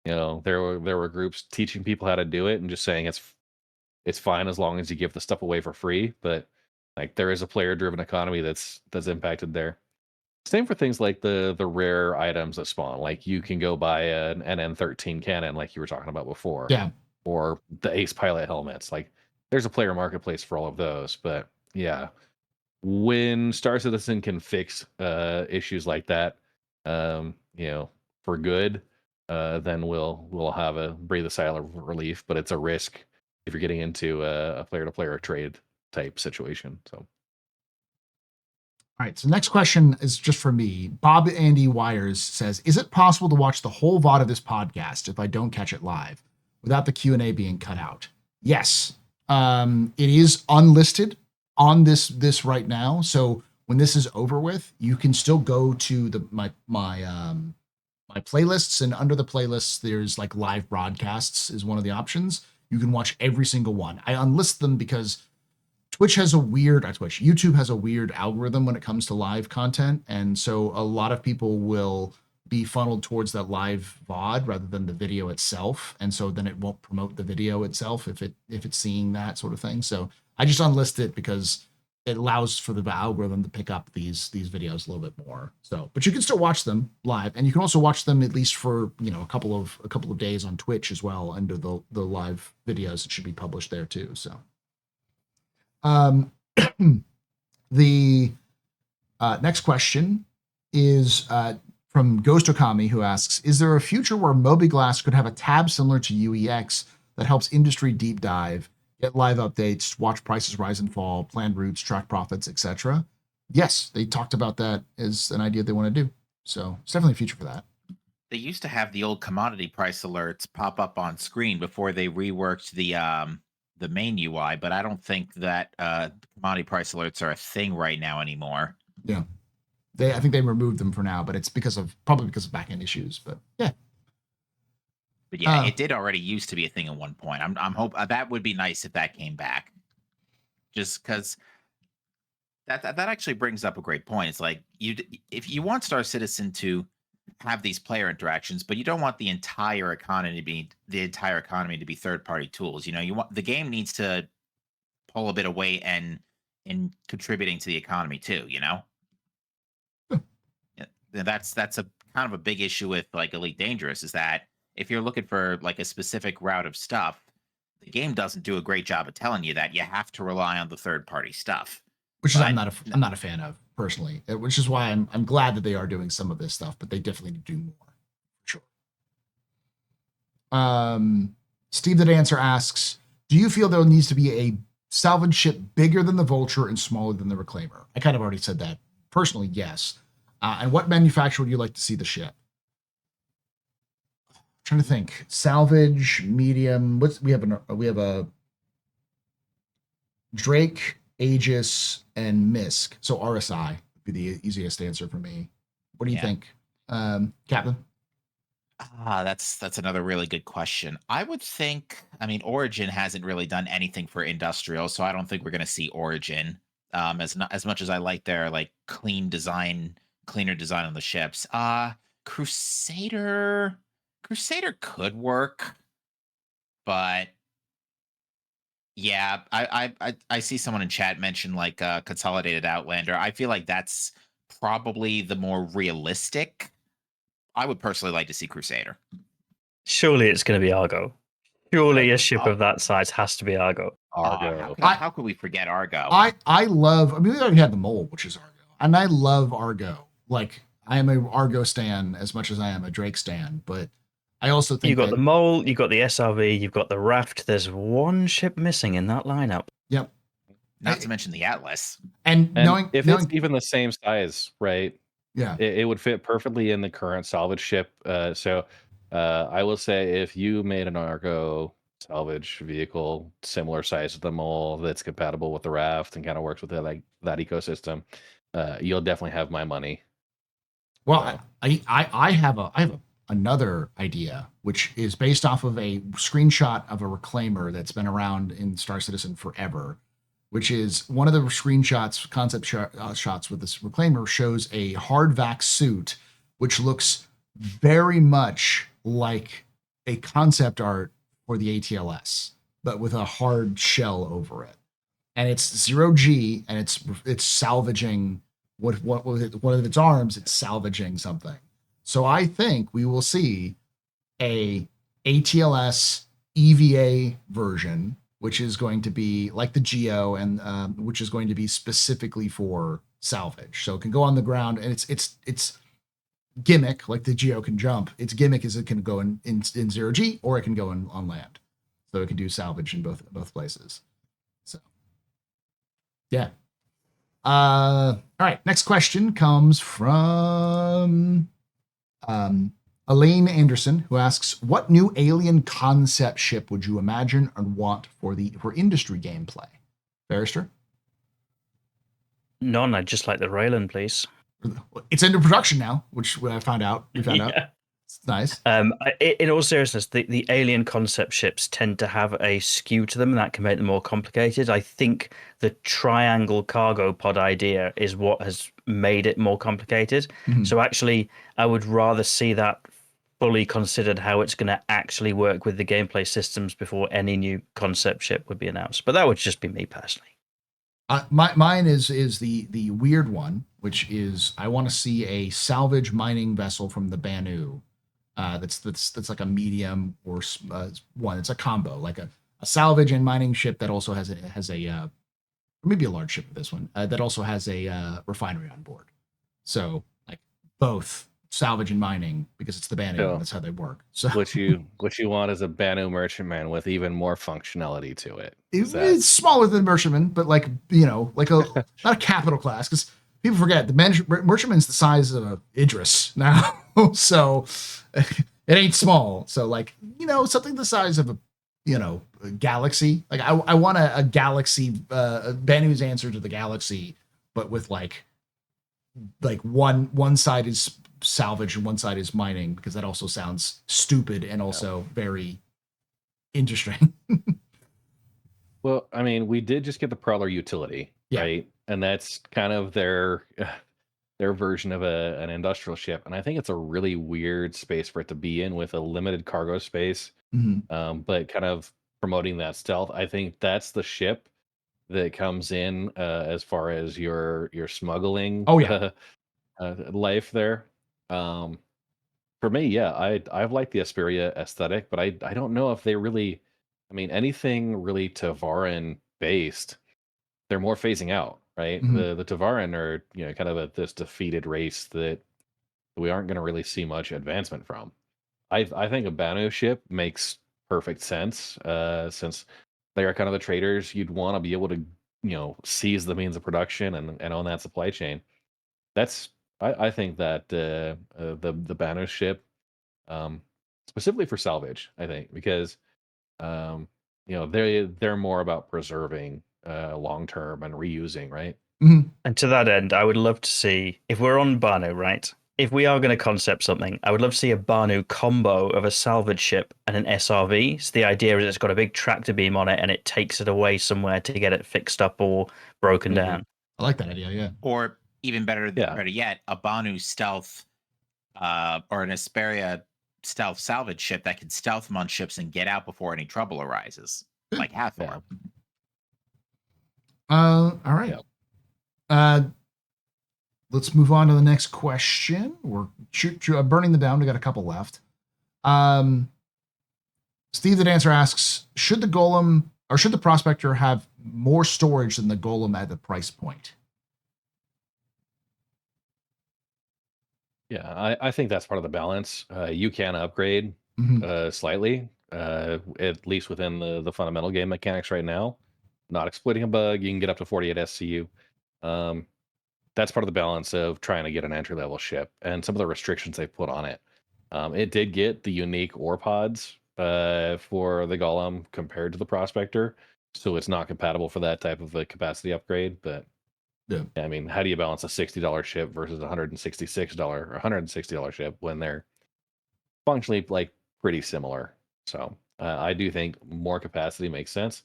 there were groups teaching people how to do it and just saying it's fine as long as you give the stuff away for free. But like there is a player-driven economy that's impacted there. Same for things like the rare items that spawn. Like you can go buy an NN13 cannon, like you were talking about before, Yeah. or the Ace Pilot helmets. Like there's a player marketplace for all of those. But yeah, when Star Citizen can fix issues like that, for good, then we'll have a breathe a sigh of relief. But it's a risk if you're getting into a player-to-player trade type situation. So. All right, so next question is just for me. Bob Andy Wires says, is it possible to watch the whole VOD of this podcast if I don't catch it live without the Q&A being cut out? Yes. It is unlisted on this right now. So when this is over with, you can still go to my playlists, and under the playlists, there's like live broadcasts is one of the options. You can watch every single one. I unlist them because YouTube has a weird algorithm when it comes to live content. And so a lot of people will be funneled towards that live VOD rather than the video itself. And so then it won't promote the video itself if it's seeing that sort of thing. So I just unlist it because it allows for the algorithm to pick up these videos a little bit more. So, but you can still watch them live, and you can also watch them at least for, a couple of days on Twitch as well under the live videos that should be published there too. So. The next question is from Ghost Okami, who asks, is there a future where Mobiglass could have a tab similar to UEX that helps industry deep dive, get live updates, watch prices rise and fall, plan routes, track profits, etc.? Yes, they talked about that as an idea they want to do. So it's definitely a future for that. They used to have the old commodity price alerts pop up on screen before they reworked the main UI, but I don't think that commodity price alerts are a thing right now anymore. Yeah, I think they removed them for now, but it's probably because of back end issues. But yeah, it did already used to be a thing at one point. I'm hope that would be nice if that came back, just because that actually brings up a great point. It's like if you want Star Citizen to have these player interactions, but you don't want the entire economy to be third-party tools. You want the game needs to pull a bit of weight and in contributing to the economy too. Yeah, that's a kind of a big issue with like Elite Dangerous, is that if you're looking for like a specific route of stuff, the game doesn't do a great job of telling you that. You have to rely on the third-party stuff, which I'm not a fan of personally, which is why I'm glad that they are doing some of this stuff, but they definitely need to do more. Sure. Steve the Dancer asks, do you feel there needs to be a salvage ship bigger than the Vulture and smaller than the Reclaimer? I kind of already said that. Personally, yes. And what manufacturer would you like to see the ship? I'm trying to think. Salvage, medium. We have a Drake, Aegis, and Misk. So RSI would be the easiest answer for me. What do you think, Captain? That's another really good question. I would think, Origin hasn't really done anything for industrial, so I don't think we're going to see Origin. As much as I like their like cleaner design on the ships. Crusader could work, but yeah, I see someone in chat mention like Consolidated Outlander. I feel like that's probably the more realistic. I would personally like to see Crusader. Surely it's going to be Argo. Surely a ship of that size has to be Argo. How could we forget Argo? I love. We already had the Mole, which is Argo, and I love Argo. Like I am a Argo stan as much as I am a Drake stan, but I also think you got the Mole, you got the SRV, you've got the Raft. There's one ship missing in that lineup. Yep. Not to mention the Atlas. And knowing it's even the same size, right? Yeah, it would fit perfectly in the current salvage ship. So I will say, if you made an Argo salvage vehicle similar size to the Mole that's compatible with the Raft and kind of works with that ecosystem, you'll definitely have my money. Well, I have another idea, which is based off of a screenshot of a Reclaimer that's been around in Star Citizen forever, which is one of the screenshots, concept shots with this Reclaimer shows a hard vac suit, which looks very much like a concept art for the ATLS. but with a hard shell over it. And it's 0G, and it's salvaging one of its arms. It's salvaging something. So I think we will see a ATLS EVA version, which is going to be like the Geo, and which is going to be specifically for salvage. So it can go on the ground, and it's gimmick, like the Geo can jump. Its gimmick is it can go in 0G, or it can go on land. So it can do salvage in both places. So yeah. All right. Next question comes from Elaine Anderson, who asks, "What new alien concept ship would you imagine and want for industry gameplay?" Barrister? None. I'd just like the Raylan, please. It's into production now, which we found out. Yeah. It's nice. In all seriousness, the alien concept ships tend to have a skew to them, and that can make them more complicated. I think the triangle cargo pod idea is what has made it more complicated. Mhm. So actually, I would rather see that fully considered how it's going to actually work with the gameplay systems before any new concept ship would be announced. But that would just be me personally. Mine is the weird one, which is I want to see a salvage mining vessel from the Banu. That's like a medium or one. It's a combo, like a salvage and mining ship that also has a maybe a large ship with this one that also has a refinery on board. So like both salvage and mining, because it's the Banu. Yeah. And that's how they work. So What you want is a Banu merchantman with even more functionality to it. it's smaller than merchantman, but like like a not a capital class, because people forget the merchantman's the size of a Idris now, so it ain't small. So like something the size of a galaxy. Like I want a galaxy, Banu's answer to the galaxy, but with like one side is salvage and one side is mining, because that also sounds stupid and also very interesting. Well, I mean, we did just get the Prowler utility, Yeah. right? And that's kind of their version of an industrial ship. And I think it's a really weird space for it to be in, with a limited cargo space, Mhm. but kind of promoting that stealth. I think that's the ship that comes in as far as your smuggling Oh, yeah. life there. For me, yeah, I've liked the Asperia aesthetic, but I don't know if they really, I mean, anything really Tavaran based, they're more phasing out, right? Mhm. The Tavaran are kind of this defeated race that we aren't going to really see much advancement from. I think a Banu ship makes perfect sense, since they are kind of the traders. You'd want to be able to seize the means of production and own that supply chain. That's I think that the Banu ship, um, specifically for salvage, I think, because they're more about preserving long term and reusing, right? Mhm. And to that end, I would love to see, if we're on Banu, right? If we are going to concept something, I would love to see a Banu combo of a salvage ship and an SRV. So the idea is it's got a big tractor beam on it, and it takes it away somewhere to get it fixed up or broken Mhm. down. I like that idea. Yeah. Or even better Yeah. yet, a Banu stealth or an Asperia stealth salvage ship that can stealth on ships and get out before any trouble arises, like Hathor. All right. Let's move on to the next question. We're burning them down. We got a couple left. Steve the Dancer asks, should the Prospector have more storage than the Golem at the price point? Yeah, I think that's part of the balance. You can upgrade Mhm. slightly, at least within the fundamental game mechanics right now. Not exploiting a bug, you can get up to 48 SCU. That's part of the balance of trying to get an entry level ship, and some of the restrictions they put on it. It did get the unique ore pods for the Golem compared to the Prospector, so it's not compatible for that type of a capacity upgrade. But Yeah. I mean, how do you balance a $60 ship versus a $166 or $160 ship when they're functionally like pretty similar? So I do think more capacity makes sense.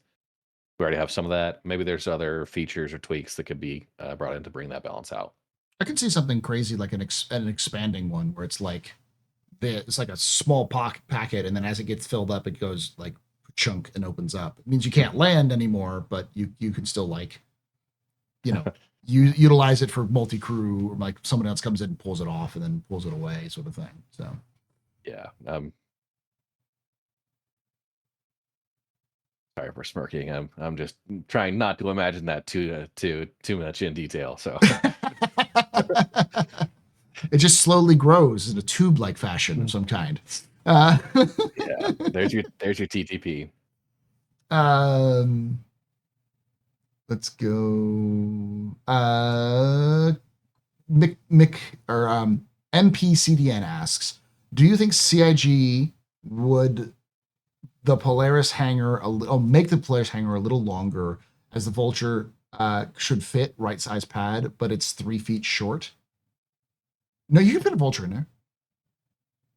We already have some of that. Maybe there's other features or tweaks that could be brought in to bring that balance out. I can see something crazy like an expanding one where it's like a small packet, and then as it gets filled up, it goes like chunk and opens up. It means you can't land anymore, but you can still like, you know, you utilize it for multi-crew, or like someone else comes in and pulls it off and then pulls it away, sort of thing. So Yeah. Sorry for smirking. I'm just trying not to imagine that too much in detail. So it just slowly grows in a tube-like fashion of some kind. yeah, there's your TTP. Let's go. MPCDN asks, do you think CIG would the Polaris hanger make the Polaris hanger a little longer, as the Vulture should fit right size pad, but it's 3 feet short? No, you can fit a Vulture in there.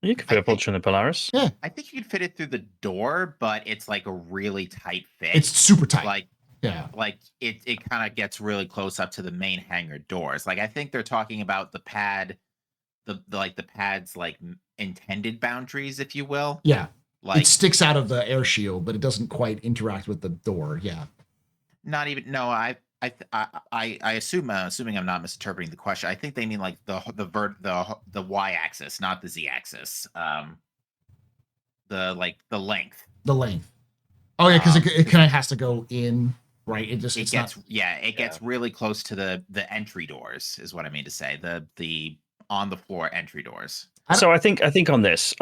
You could fit a Vulture in the Polaris. Yeah, I think you could fit it through the door, but it's like a really tight fit. it's super tight. Like yeah, like it kind of gets really close up to the main hangar doors. Like I think they're talking about the pad, the pad's like intended boundaries, if you will. yeah. Like It sticks out of the air shield, but it doesn't quite interact with the door. Yeah. not even no. I assume assuming I'm not misinterpreting the question. I think they mean like the y-axis, not the z-axis. The length. The length. Oh yeah, because it kind of has to go in, right? It just It gets really close to the entry doors, is what I mean to say. The on the floor entry doors. So I think on this,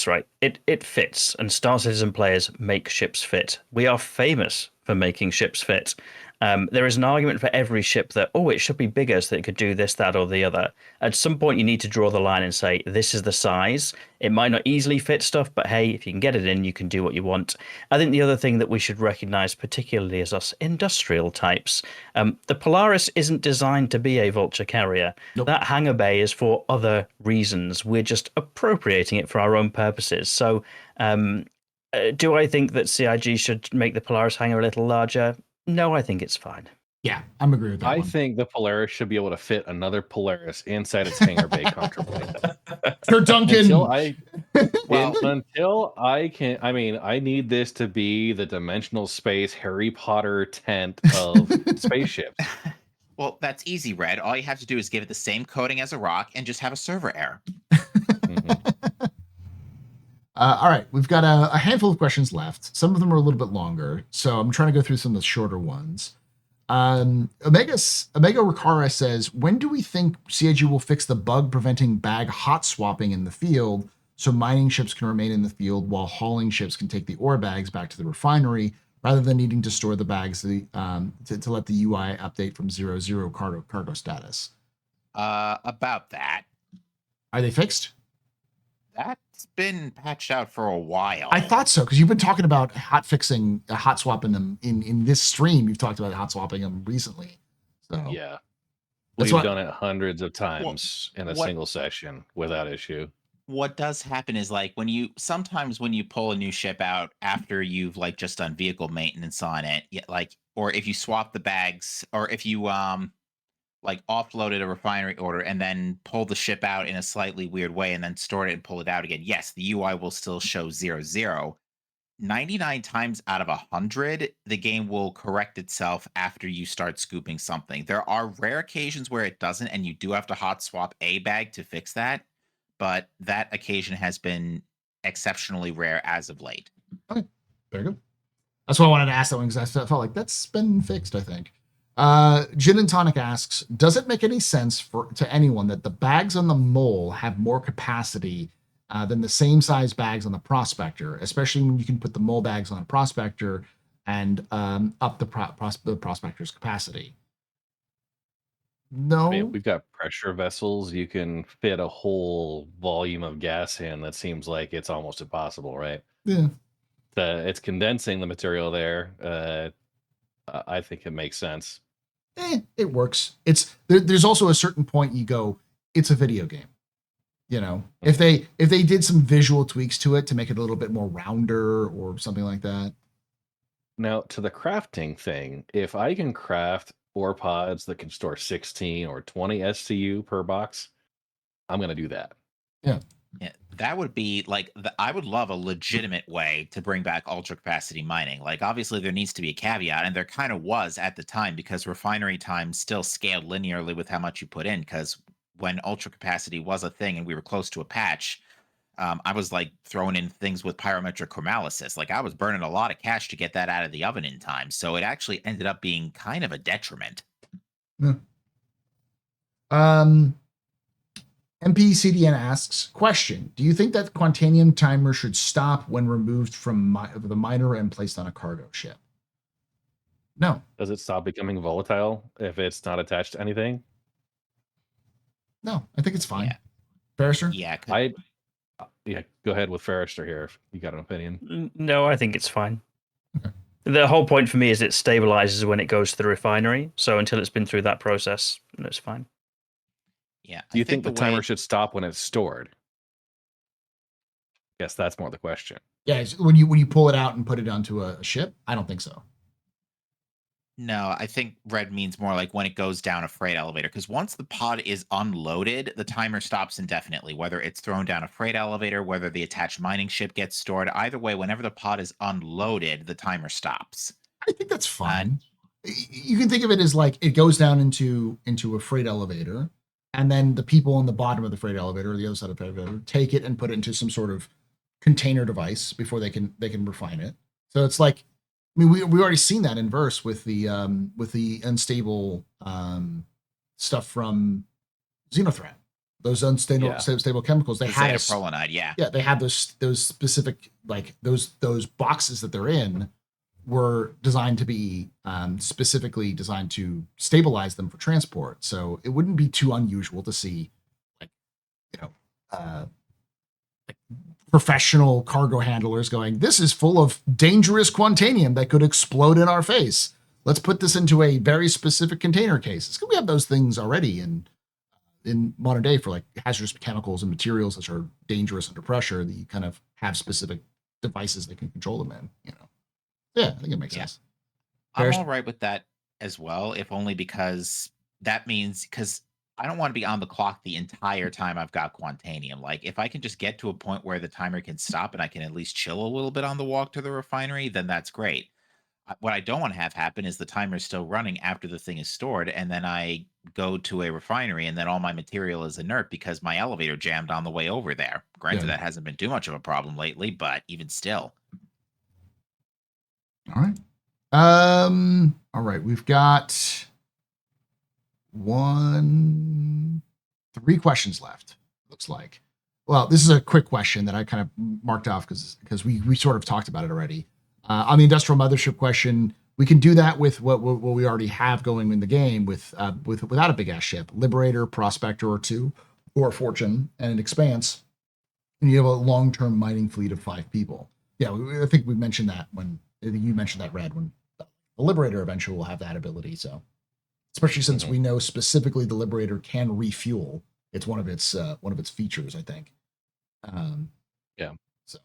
right, it fits, and Star Citizen players make ships fit. We are famous for making ships fit. There is an argument for every ship that, it should be bigger so that it could do this, that, or the other. At some point, you need to draw the line and say, this is the size. It might not easily fit stuff, but hey, if you can get it in, you can do what you want. I think the other thing that we should recognize, particularly as us industrial types, the Polaris isn't designed to be a Vulture carrier. Nope. That hangar bay is for other reasons. We're just appropriating it for our own purposes. So do I think that CIG should make the Polaris hangar a little larger? No, I think it's fine. Yeah, I'm agree with that. I one. think the Polaris should be able to fit another Polaris inside its hangar bay comfortably. Sir Duncan. Until I can, I need this to be the dimensional space Harry Potter tent of spaceships. Well, that's easy, Red. All you have to do is give it the same coating as a rock and just have a server error. All right, we've got a handful of questions left. Some of them are a little bit longer, so I'm trying to go through some of the shorter ones. Omega Riccara says, when do we think CIG will fix the bug preventing bag hot swapping in the field so mining ships can remain in the field while hauling ships can take the ore bags back to the refinery rather than needing to store the bags to let the UI update from 0 cargo status? About that. Are they fixed? That's been patched out for a while. I thought so, because you've been talking about hot swapping them in this stream. You've talked about hot swapping them recently. So yeah, That's we've done it hundreds of times in a what- single session without issue. What does happen is like when you pull a new ship out after you've like just done vehicle maintenance on it, or if you swap the bags, or if you like offloaded a refinery order and then pull the ship out in a slightly weird way and then store it and pull it out again. Yes, the UI will still show 00. 99 times out of 100, the game will correct itself after you start scooping something. There are rare occasions where it doesn't, and you do have to hot swap a bag to fix that, but that occasion has been exceptionally rare as of late. Okay, very good. That's why I wanted to ask that one, because I felt like that's been fixed, I think. Gin and Tonic asks, does it make any sense to anyone that the bags on the Mole have more capacity than the same size bags on the Prospector, especially when you can put the Mole bags on a Prospector and up the Prospector's capacity? No. We've got pressure vessels. You can fit a whole volume of gas in. That seems like it's almost impossible, right? Yeah. It's condensing the material there. I think it makes sense. It works. There's also a certain point you go, it's a video game. If they did some visual tweaks to it to make it a little bit more rounder or something like that. Now, to the crafting thing, if I can craft ore pods that can store 16 or 20 SCU per box, I'm going to do that. Yeah. Yeah, that would be like I would love a legitimate way to bring back ultra capacity mining. Like obviously there needs to be a caveat, and there kind of was at the time because refinery time still scaled linearly with how much you put in. Because when ultra capacity was a thing and we were close to a patch, I was like throwing in things with pyrometric chromalysis. Like I was burning a lot of cash to get that out of the oven in time. So it actually ended up being kind of a detriment. Yeah. MPCDN asks, question, do you think that Quantanium timer should stop when removed from the miner and placed on a cargo ship? No. Does it stop becoming volatile if it's not attached to anything? No, I think it's fine. Yeah. Barrister? Yeah. Yeah, go ahead with Forrester here if you got an opinion. No, I think it's fine. Okay. The whole point for me is it stabilizes when it goes to the refinery. So until it's been through that process, it's fine. Yeah. Do you think the timer should stop when it's stored? Guess that's more the question. Yeah, when you pull it out and put it onto a ship, I don't think so. No, I think red means more like when it goes down a freight elevator. Because once the pod is unloaded, the timer stops indefinitely. Whether it's thrown down a freight elevator, whether the attached mining ship gets stored, either way, whenever the pod is unloaded, the timer stops. I think that's fine. You can think of it as like it goes down into a freight elevator, and then the people on the bottom of the freight elevator or the other side of the freight elevator take it and put it into some sort of container device before they can refine it. So it's like, I mean, we already seen that in Verse with the unstable stuff from Xenothreat. Those unstable chemicals. They had Zetaprolinide, yeah. Yeah, they had those specific, like those boxes that they're in were designed to be specifically designed to stabilize them for transport. So it wouldn't be too unusual to see, like, like professional cargo handlers going, this is full of dangerous Quantanium that could explode in our face. Let's put this into a very specific container case. We have those things already in modern day for like hazardous chemicals and materials that are dangerous under pressure, that you kind of have specific devices that can control them in, Yeah, I think it makes sense. I'm all right with that as well, if only because that means, because I don't want to be on the clock the entire time I've got Quantanium. Like, if I can just get to a point where the timer can stop and I can at least chill a little bit on the walk to the refinery, then that's great. What I don't want to have happen is the timer is still running after the thing is stored, and then I go to a refinery and then all my material is inert because my elevator jammed on the way over there. Granted, that hasn't been too much of a problem lately, but even still. All right. All right. We've got 3 questions left, looks like. Well, this is a quick question that I kind of marked off because we sort of talked about it already. On the industrial mothership question, we can do that with what we already have going in the game without a big ass ship, Liberator, Prospector, or 2, or Fortune, and an Expanse, and you have a long-term mining fleet of 5 people. Yeah, I think we mentioned that when you mentioned that, Red, when the Liberator eventually will have that ability. So, especially since we know specifically the Liberator can refuel. It's one of its features, I think. Yeah. So,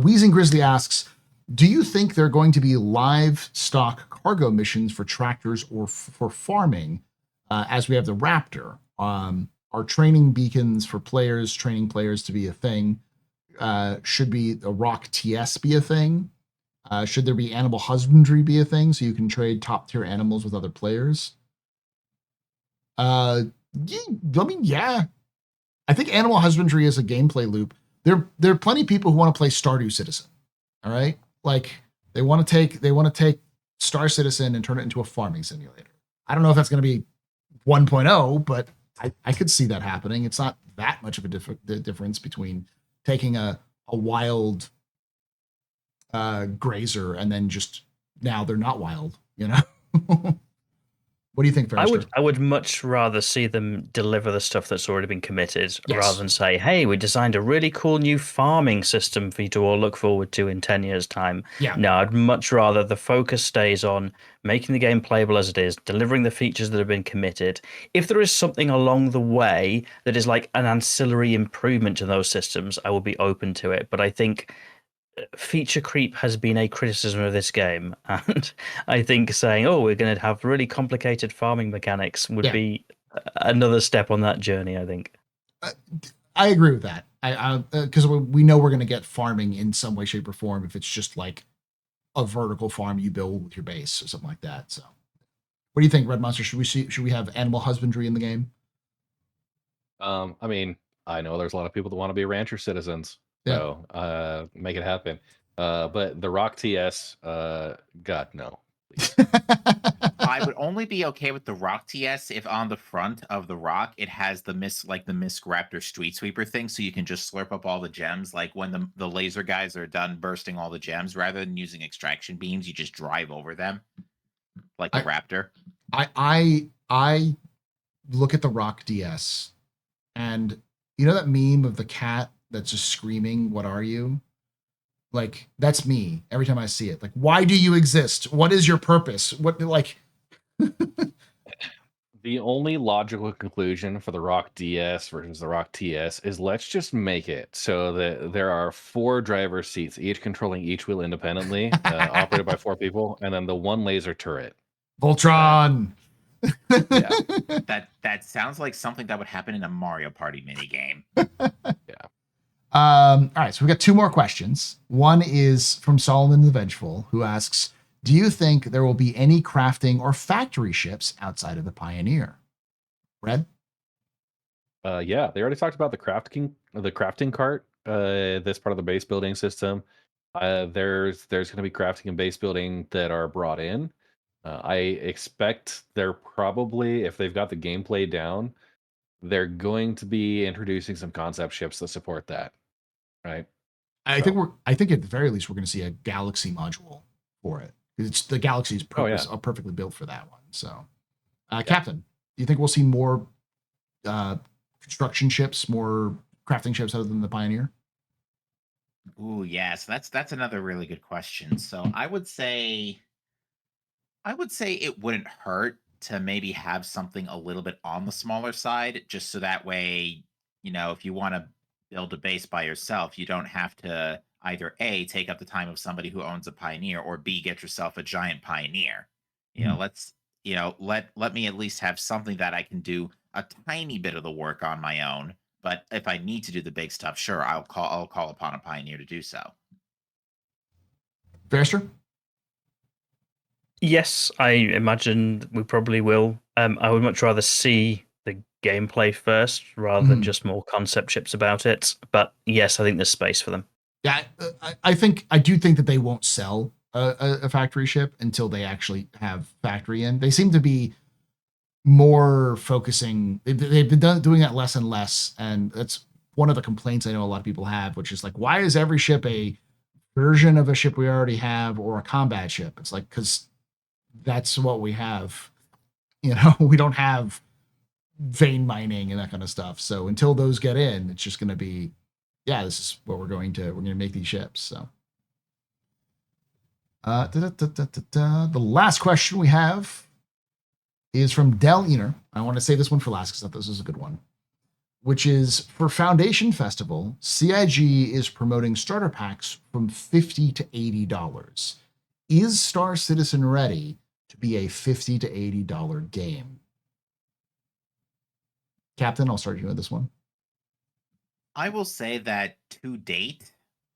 Wheezing Grizzly asks, do you think there are going to be livestock cargo missions for tractors or for farming as we have the Raptor? Are training beacons for players, training players to be a thing? Should be a Rock TS be a thing? Should there be animal husbandry be a thing so you can trade top tier animals with other players? Yeah. I think animal husbandry is a gameplay loop. There are plenty of people who want to play Stardew Citizen. All right, like they want to take Star Citizen and turn it into a farming simulator. I don't know if that's going to be 1.0, but I could see that happening. It's not that much of a difference between taking a wild grazer and then just now they're not wild. What do you think, Ferrister? I would much rather see them deliver the stuff that's already been committed rather than say, hey, we designed a really cool new farming system for you to all look forward to in 10 years' time. Yeah. No, I'd much rather the focus stays on making the game playable as it is, delivering the features that have been committed. If there is something along the way that is like an ancillary improvement to those systems, I will be open to it. But I think feature creep has been a criticism of this game, and I think saying, oh, we're going to have really complicated farming mechanics would be another step on that journey, I think. I agree with that. I because we know we're going to get farming in some way, shape, or form if it's just like a vertical farm you build with your base or something like that. So, what do you think, Red Monster? Should we have animal husbandry in the game? I mean, I know there's a lot of people that want to be rancher citizens, Yeah. so make it happen. But the Rock TS, God no. I would only be okay with the Rock TS if on the front of the Rock it has the Misk Raptor Street Sweeper thing, so you can just slurp up all the gems. Like when the laser guys are done bursting all the gems, rather than using extraction beams, you just drive over them, like the Raptor. I look at the Rock DS, and you know that meme of the cat that's just screaming, "What are you?" Like that's me every time I see it. Like, why do you exist? What is your purpose? What like? The only logical conclusion for the Rock DS versus the Rock TS is let's just make it so that there are 4 driver seats, each controlling each wheel independently, operated by 4 people, and then the one laser turret. Voltron. Yeah. That sounds like something that would happen in a Mario Party minigame. Yeah. All right, so we got 2 more questions. One is from Solomon the Vengeful, who asks, do you think there will be any crafting or factory ships outside of the Pioneer? Red? Yeah, they already talked about the crafting cart, this part of the base building system. There's going to be crafting and base building that are brought in. I expect they're probably, if they've got the gameplay down, they're going to be introducing some concept ships that support that, right? I think at the very least we're going to see a Galaxy module for it. It's the Galaxy's perfectly built for that one. So, Captain, do you think we'll see more construction ships, more crafting ships other than the Pioneer? Ooh, yes, that's another really good question. So I would say it wouldn't hurt to maybe have something a little bit on the smaller side, just so that way, if you want to build a base by yourself, you don't have to either A, take up the time of somebody who owns a Pioneer, or B, get yourself a giant Pioneer. Let me at least have something that I can do a tiny bit of the work on my own. But if I need to do the big stuff, sure, I'll call upon a Pioneer to do so. Fairster? Yes, I imagine we probably will. I would much rather see the gameplay first rather than just more concept ships about it. But yes, I think there's space for them. Yeah, I do think that they won't sell a factory ship until they actually have factory in. They seem to be more focusing. They've been doing that less and less, and that's one of the complaints I know a lot of people have, which is like, why is every ship a version of a ship we already have or a combat ship? It's like, because that's what we have. We don't have vein mining and that kind of stuff. So until those get in, it's just going to be, this is what we're going to make these ships. So the last question we have is from Del Ener. I want to say this one for last because I thought this was a good one, which is for Foundation Festival, CIG is promoting starter packs from $50 to $80. Is Star Citizen ready to be a $50 to $80 game? Captain, I'll start you with this one. I will say that to date,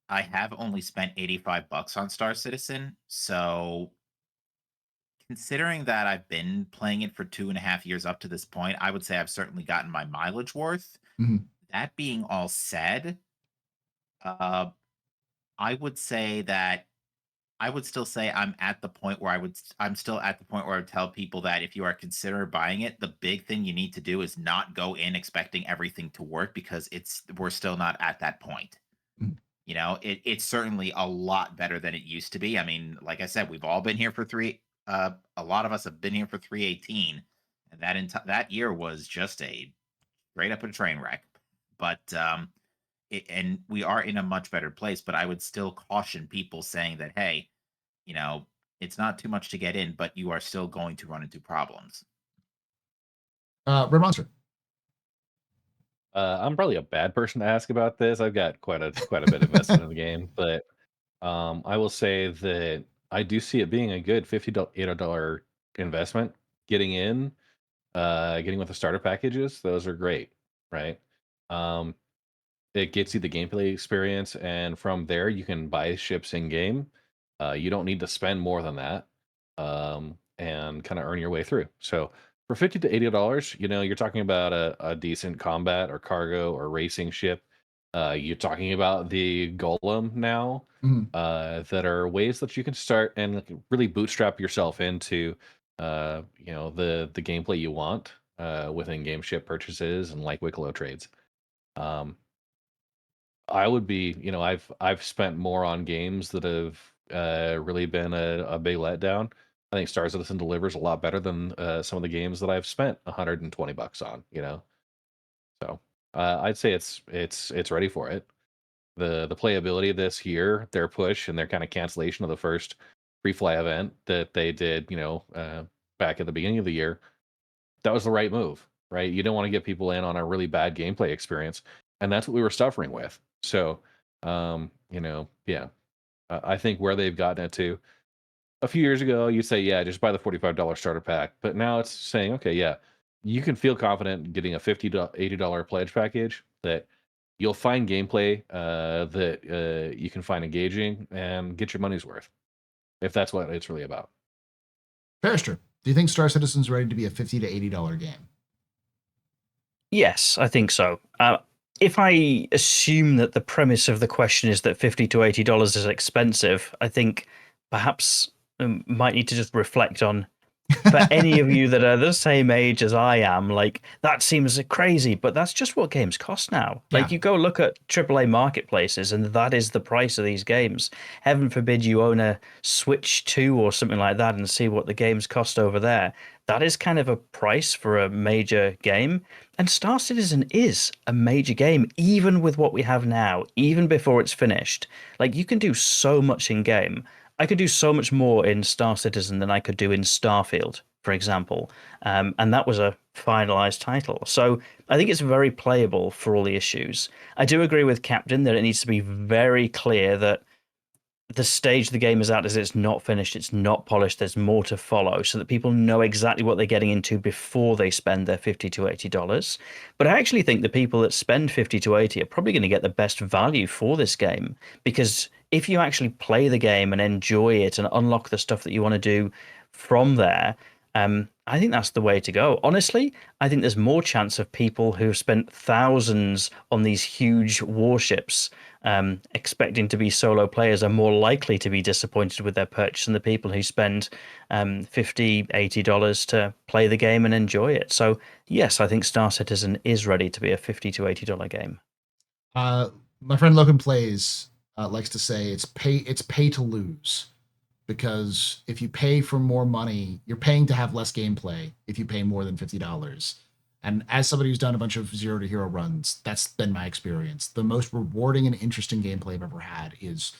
I have only spent $85 on Star Citizen. So considering that I've been playing it for 2.5 years up to this point, I would say I've certainly gotten my mileage worth. Mm-hmm. That being all said, I would say that I would still say I'm at the point where I'm still at the point where I would tell people that if you are considering buying it, the big thing you need to do is not go in expecting everything to work, because we're still not at that point. Mm. It's certainly a lot better than it used to be. I mean, like I said, we've all been here for a lot of us have been here for 318, and that year was just a straight up a train wreck. But and we are in a much better place. But I would still caution people saying that, hey, it's not too much to get in, but you are still going to run into problems. Red Monster. I'm probably a bad person to ask about this. I've got quite a bit invested in the game, but I will say that I do see it being a good $50 investment getting in. getting with the starter packages, those are great, right? Um, it gets you the gameplay experience, and from there you can buy ships in game. You don't need to spend more than that, and kind of earn your way through. So for $50 to $80, you're talking about a decent combat or cargo or racing ship. You're talking about the Golem now, Mhm. that are ways that you can start and like, really bootstrap yourself into, the gameplay you want, with in-game ship purchases and like Wicklow trades. Um, I would be, I've spent more on games that have really been a big letdown. I think Star Citizen delivers a lot better than some of the games that I've spent $120 on. So I'd say it's ready for it. The playability this year, their push and their kind of cancellation of the first free fly event that they did, back at the beginning of the year, that was the right move, right? You don't want to get people in on a really bad gameplay experience, and that's what we were suffering with. So, yeah, I think where they've gotten it to, a few years ago, you say, yeah, just buy the $45 starter pack, but now it's saying, okay, yeah, you can feel confident getting a $50 to $80 pledge package that you'll find gameplay that you can find engaging and get your money's worth, if that's what it's really about. Fairster, do you think Star Citizen's ready to be a $50 to $80 game? Yes, I think so. If I assume that the premise of the question is that $50 to $80 is expensive, I think perhaps might need to just reflect on, for any of you that are the same age as I am, like that seems crazy, but that's just what games cost now. Like Yeah. you go look at AAA marketplaces and that is the price of these games. Heaven forbid you own a Switch 2 or something like that and see what the games cost over there. That is kind of a price for a major game. And Star Citizen is a major game, even with what we have now, even before it's finished. Like you can do so much in game. I could do so much more in Star Citizen than I could do in Starfield, for example. And that was a finalized title. So I think it's very playable for all the issues. I do agree with Captain that it needs to be very clear that the stage the game is at is it's not finished, it's not polished, there's more to follow, so that people know exactly what they're getting into before they spend their $50 to $80. But I actually think the people that spend 50 to 80 are probably going to get the best value for this game, because if you actually play the game and enjoy it and unlock the stuff that you want to do from there, I think that's the way to go. Honestly, I think there's more chance of people who have spent thousands on these huge warships, expecting to be solo players, are more likely to be disappointed with their purchase than the people who spend $50, $80 to play the game and enjoy it. So yes, I think Star Citizen is ready to be a $50 to $80 game. My friend Logan Plays likes to say it's pay to lose, because if you pay for more money, you're paying to have less gameplay if you pay more than $50. And as somebody who's done a bunch of Zero to Hero runs, that's been my experience. The most rewarding and interesting gameplay I've ever had is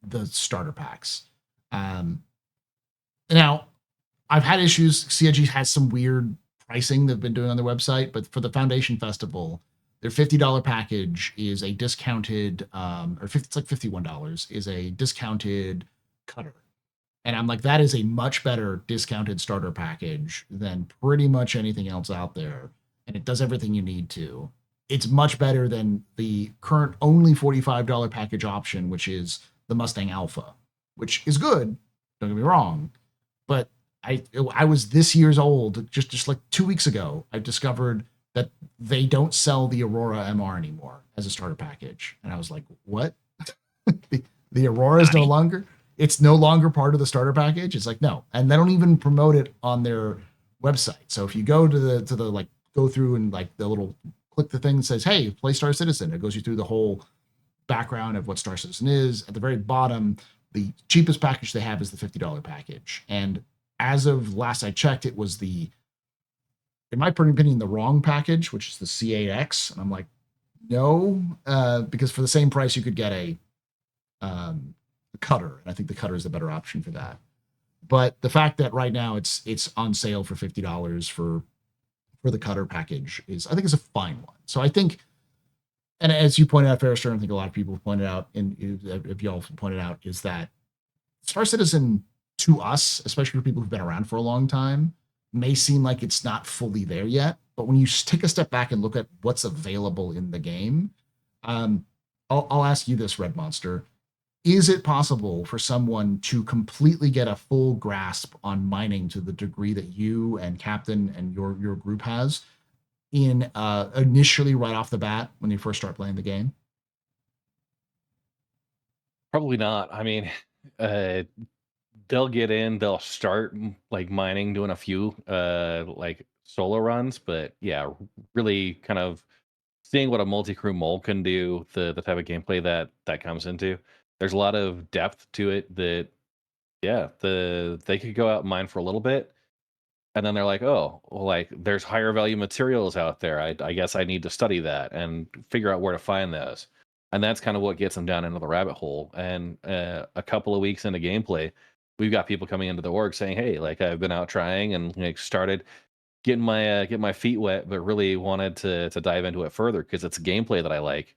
the starter packs. Now, I've had issues. CIG has some weird pricing they've been doing on their website, but for the Foundation Festival, their $50 package is a discounted, it's like $51, is a discounted cutter. And I'm like, that is a much better discounted starter package than pretty much anything else out there. And it does everything you need to. It's much better than the current only $45 package option, which is the Mustang Alpha, which is good. Don't get me wrong. But I was this year's old, just like 2 weeks ago, I discovered that they don't sell the Aurora MR anymore as a starter package. And I was like, what? the Aurora is no longer? It's no longer part of the starter package. It's like, no. And they don't even promote it on their website. So if you go to the like, go through and like the little click the thing that says, hey, play Star Citizen, it goes you through the whole background of what Star Citizen is. At the very bottom, the cheapest package they have is the $50 package. And as of last I checked, it was in my opinion, the wrong package, which is the C8X. And I'm like, no, because for the same price, you could get a cutter, and I think the cutter is the better option for that. But the fact that right now it's on sale for $50 for the cutter package is, I think, is a fine one. So I think, and as you pointed out, Fairstern, I think a lot of people have pointed out, and if y'all pointed out, is that Star Citizen, to us, especially for people who've been around for a long time, may seem like it's not fully there yet. But when you take a step back and look at what's available in the game, I'll ask you this, Red Monster. Is it possible for someone to completely get a full grasp on mining to the degree that you and Captain and your group has in initially right off the bat when you first start playing the game? Probably not. I mean, they'll get in, they'll start like mining, doing a few like solo runs, but yeah, really kind of seeing what a multi-crew mole can do, the type of gameplay that comes into. There's a lot of depth to it that yeah, they could go out and mine for a little bit, and then they're like, oh, well, like there's higher value materials out there. I guess I need to study that and figure out where to find those. And that's kind of what gets them down into the rabbit hole. And a couple of weeks into gameplay, we've got people coming into the org saying, hey, like I've been out trying and like started getting my feet wet, but really wanted to dive into it further because it's gameplay that I like.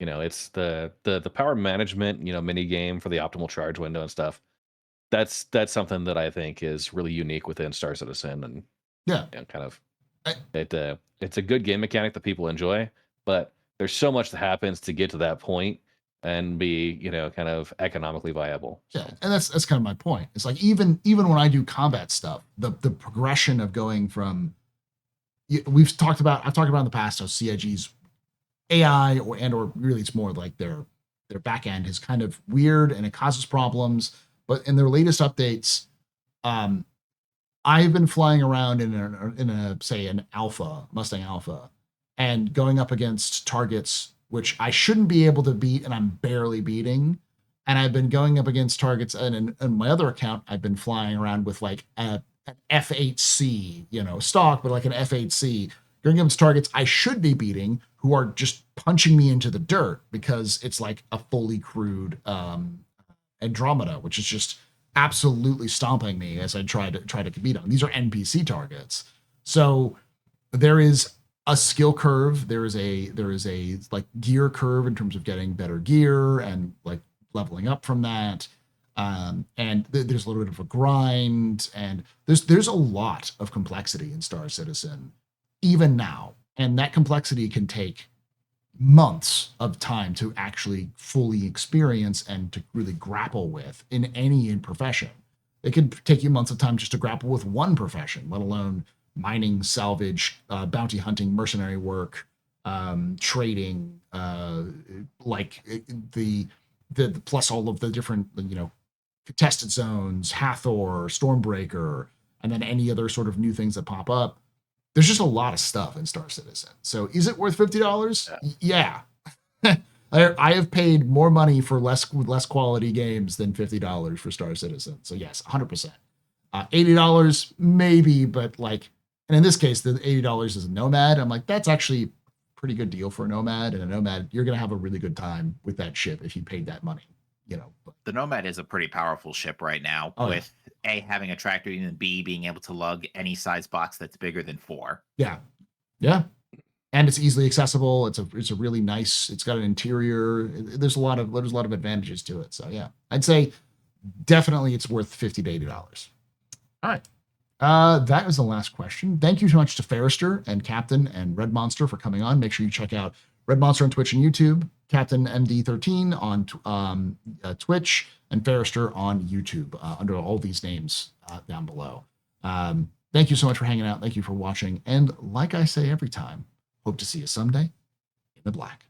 You know, it's the power management, mini game for the optimal charge window and stuff. That's something that I think is really unique within Star Citizen, and Yeah. kind of I- it's a good game mechanic that people enjoy, but there's so much that happens to get to that point and be kind of economically viable. Yeah, and that's kind of my point. It's like even when I do combat stuff, the progression of going from I've talked about in the past how CIG's AI or really it's more like their back end is kind of weird and it causes problems. But in their latest updates, I've been flying around in a say an Alpha Mustang Alpha and going up against targets which I shouldn't be able to beat and I'm barely beating. And I've been going up against targets, and in my other account, I've been flying around with like an F8C, stock, but like an F8C, going against targets I should be beating who are just punching me into the dirt because it's like a fully crewed Andromeda, which is just absolutely stomping me as I try to compete on. These are NPC targets. So there is a skill curve. There is a like gear curve in terms of getting better gear and like leveling up from that. And there's a little bit of a grind, and there's a lot of complexity in Star Citizen, even now. And that complexity can take months of time to actually fully experience and to really grapple with in any profession. It could take you months of time just to grapple with one profession, let alone mining, salvage, bounty hunting, mercenary work, trading, like the plus all of the different, contested zones, Hathor, Stormbreaker, and then any other sort of new things that pop up. There's just a lot of stuff in Star Citizen. So is it worth $50? Yeah. I have paid more money for less quality games than $50 for Star Citizen. So yes, 100%. $80 maybe, but like, and in this case, the $80 is a Nomad. I'm like, that's actually a pretty good deal for a Nomad. And a Nomad, you're going to have a really good time with that ship if you paid that money, But The Nomad is a pretty powerful ship right now, with A, having a tractor, and B, being able to lug any size box that's bigger than 4. Yeah. And it's easily accessible. It's a really nice. It's got an interior. There's a lot of advantages to it. So yeah, I'd say definitely it's worth $50 to $80. All right. That was the last question. Thank you so much to Ferrister and Captain and Red Monster for coming on. Make sure you check out Red Monster on Twitch and YouTube, Captain MD13 on Twitch, and Ferrister on YouTube under all these names down below. Thank you so much for hanging out. Thank you for watching. And like I say every time, hope to see you someday in the black.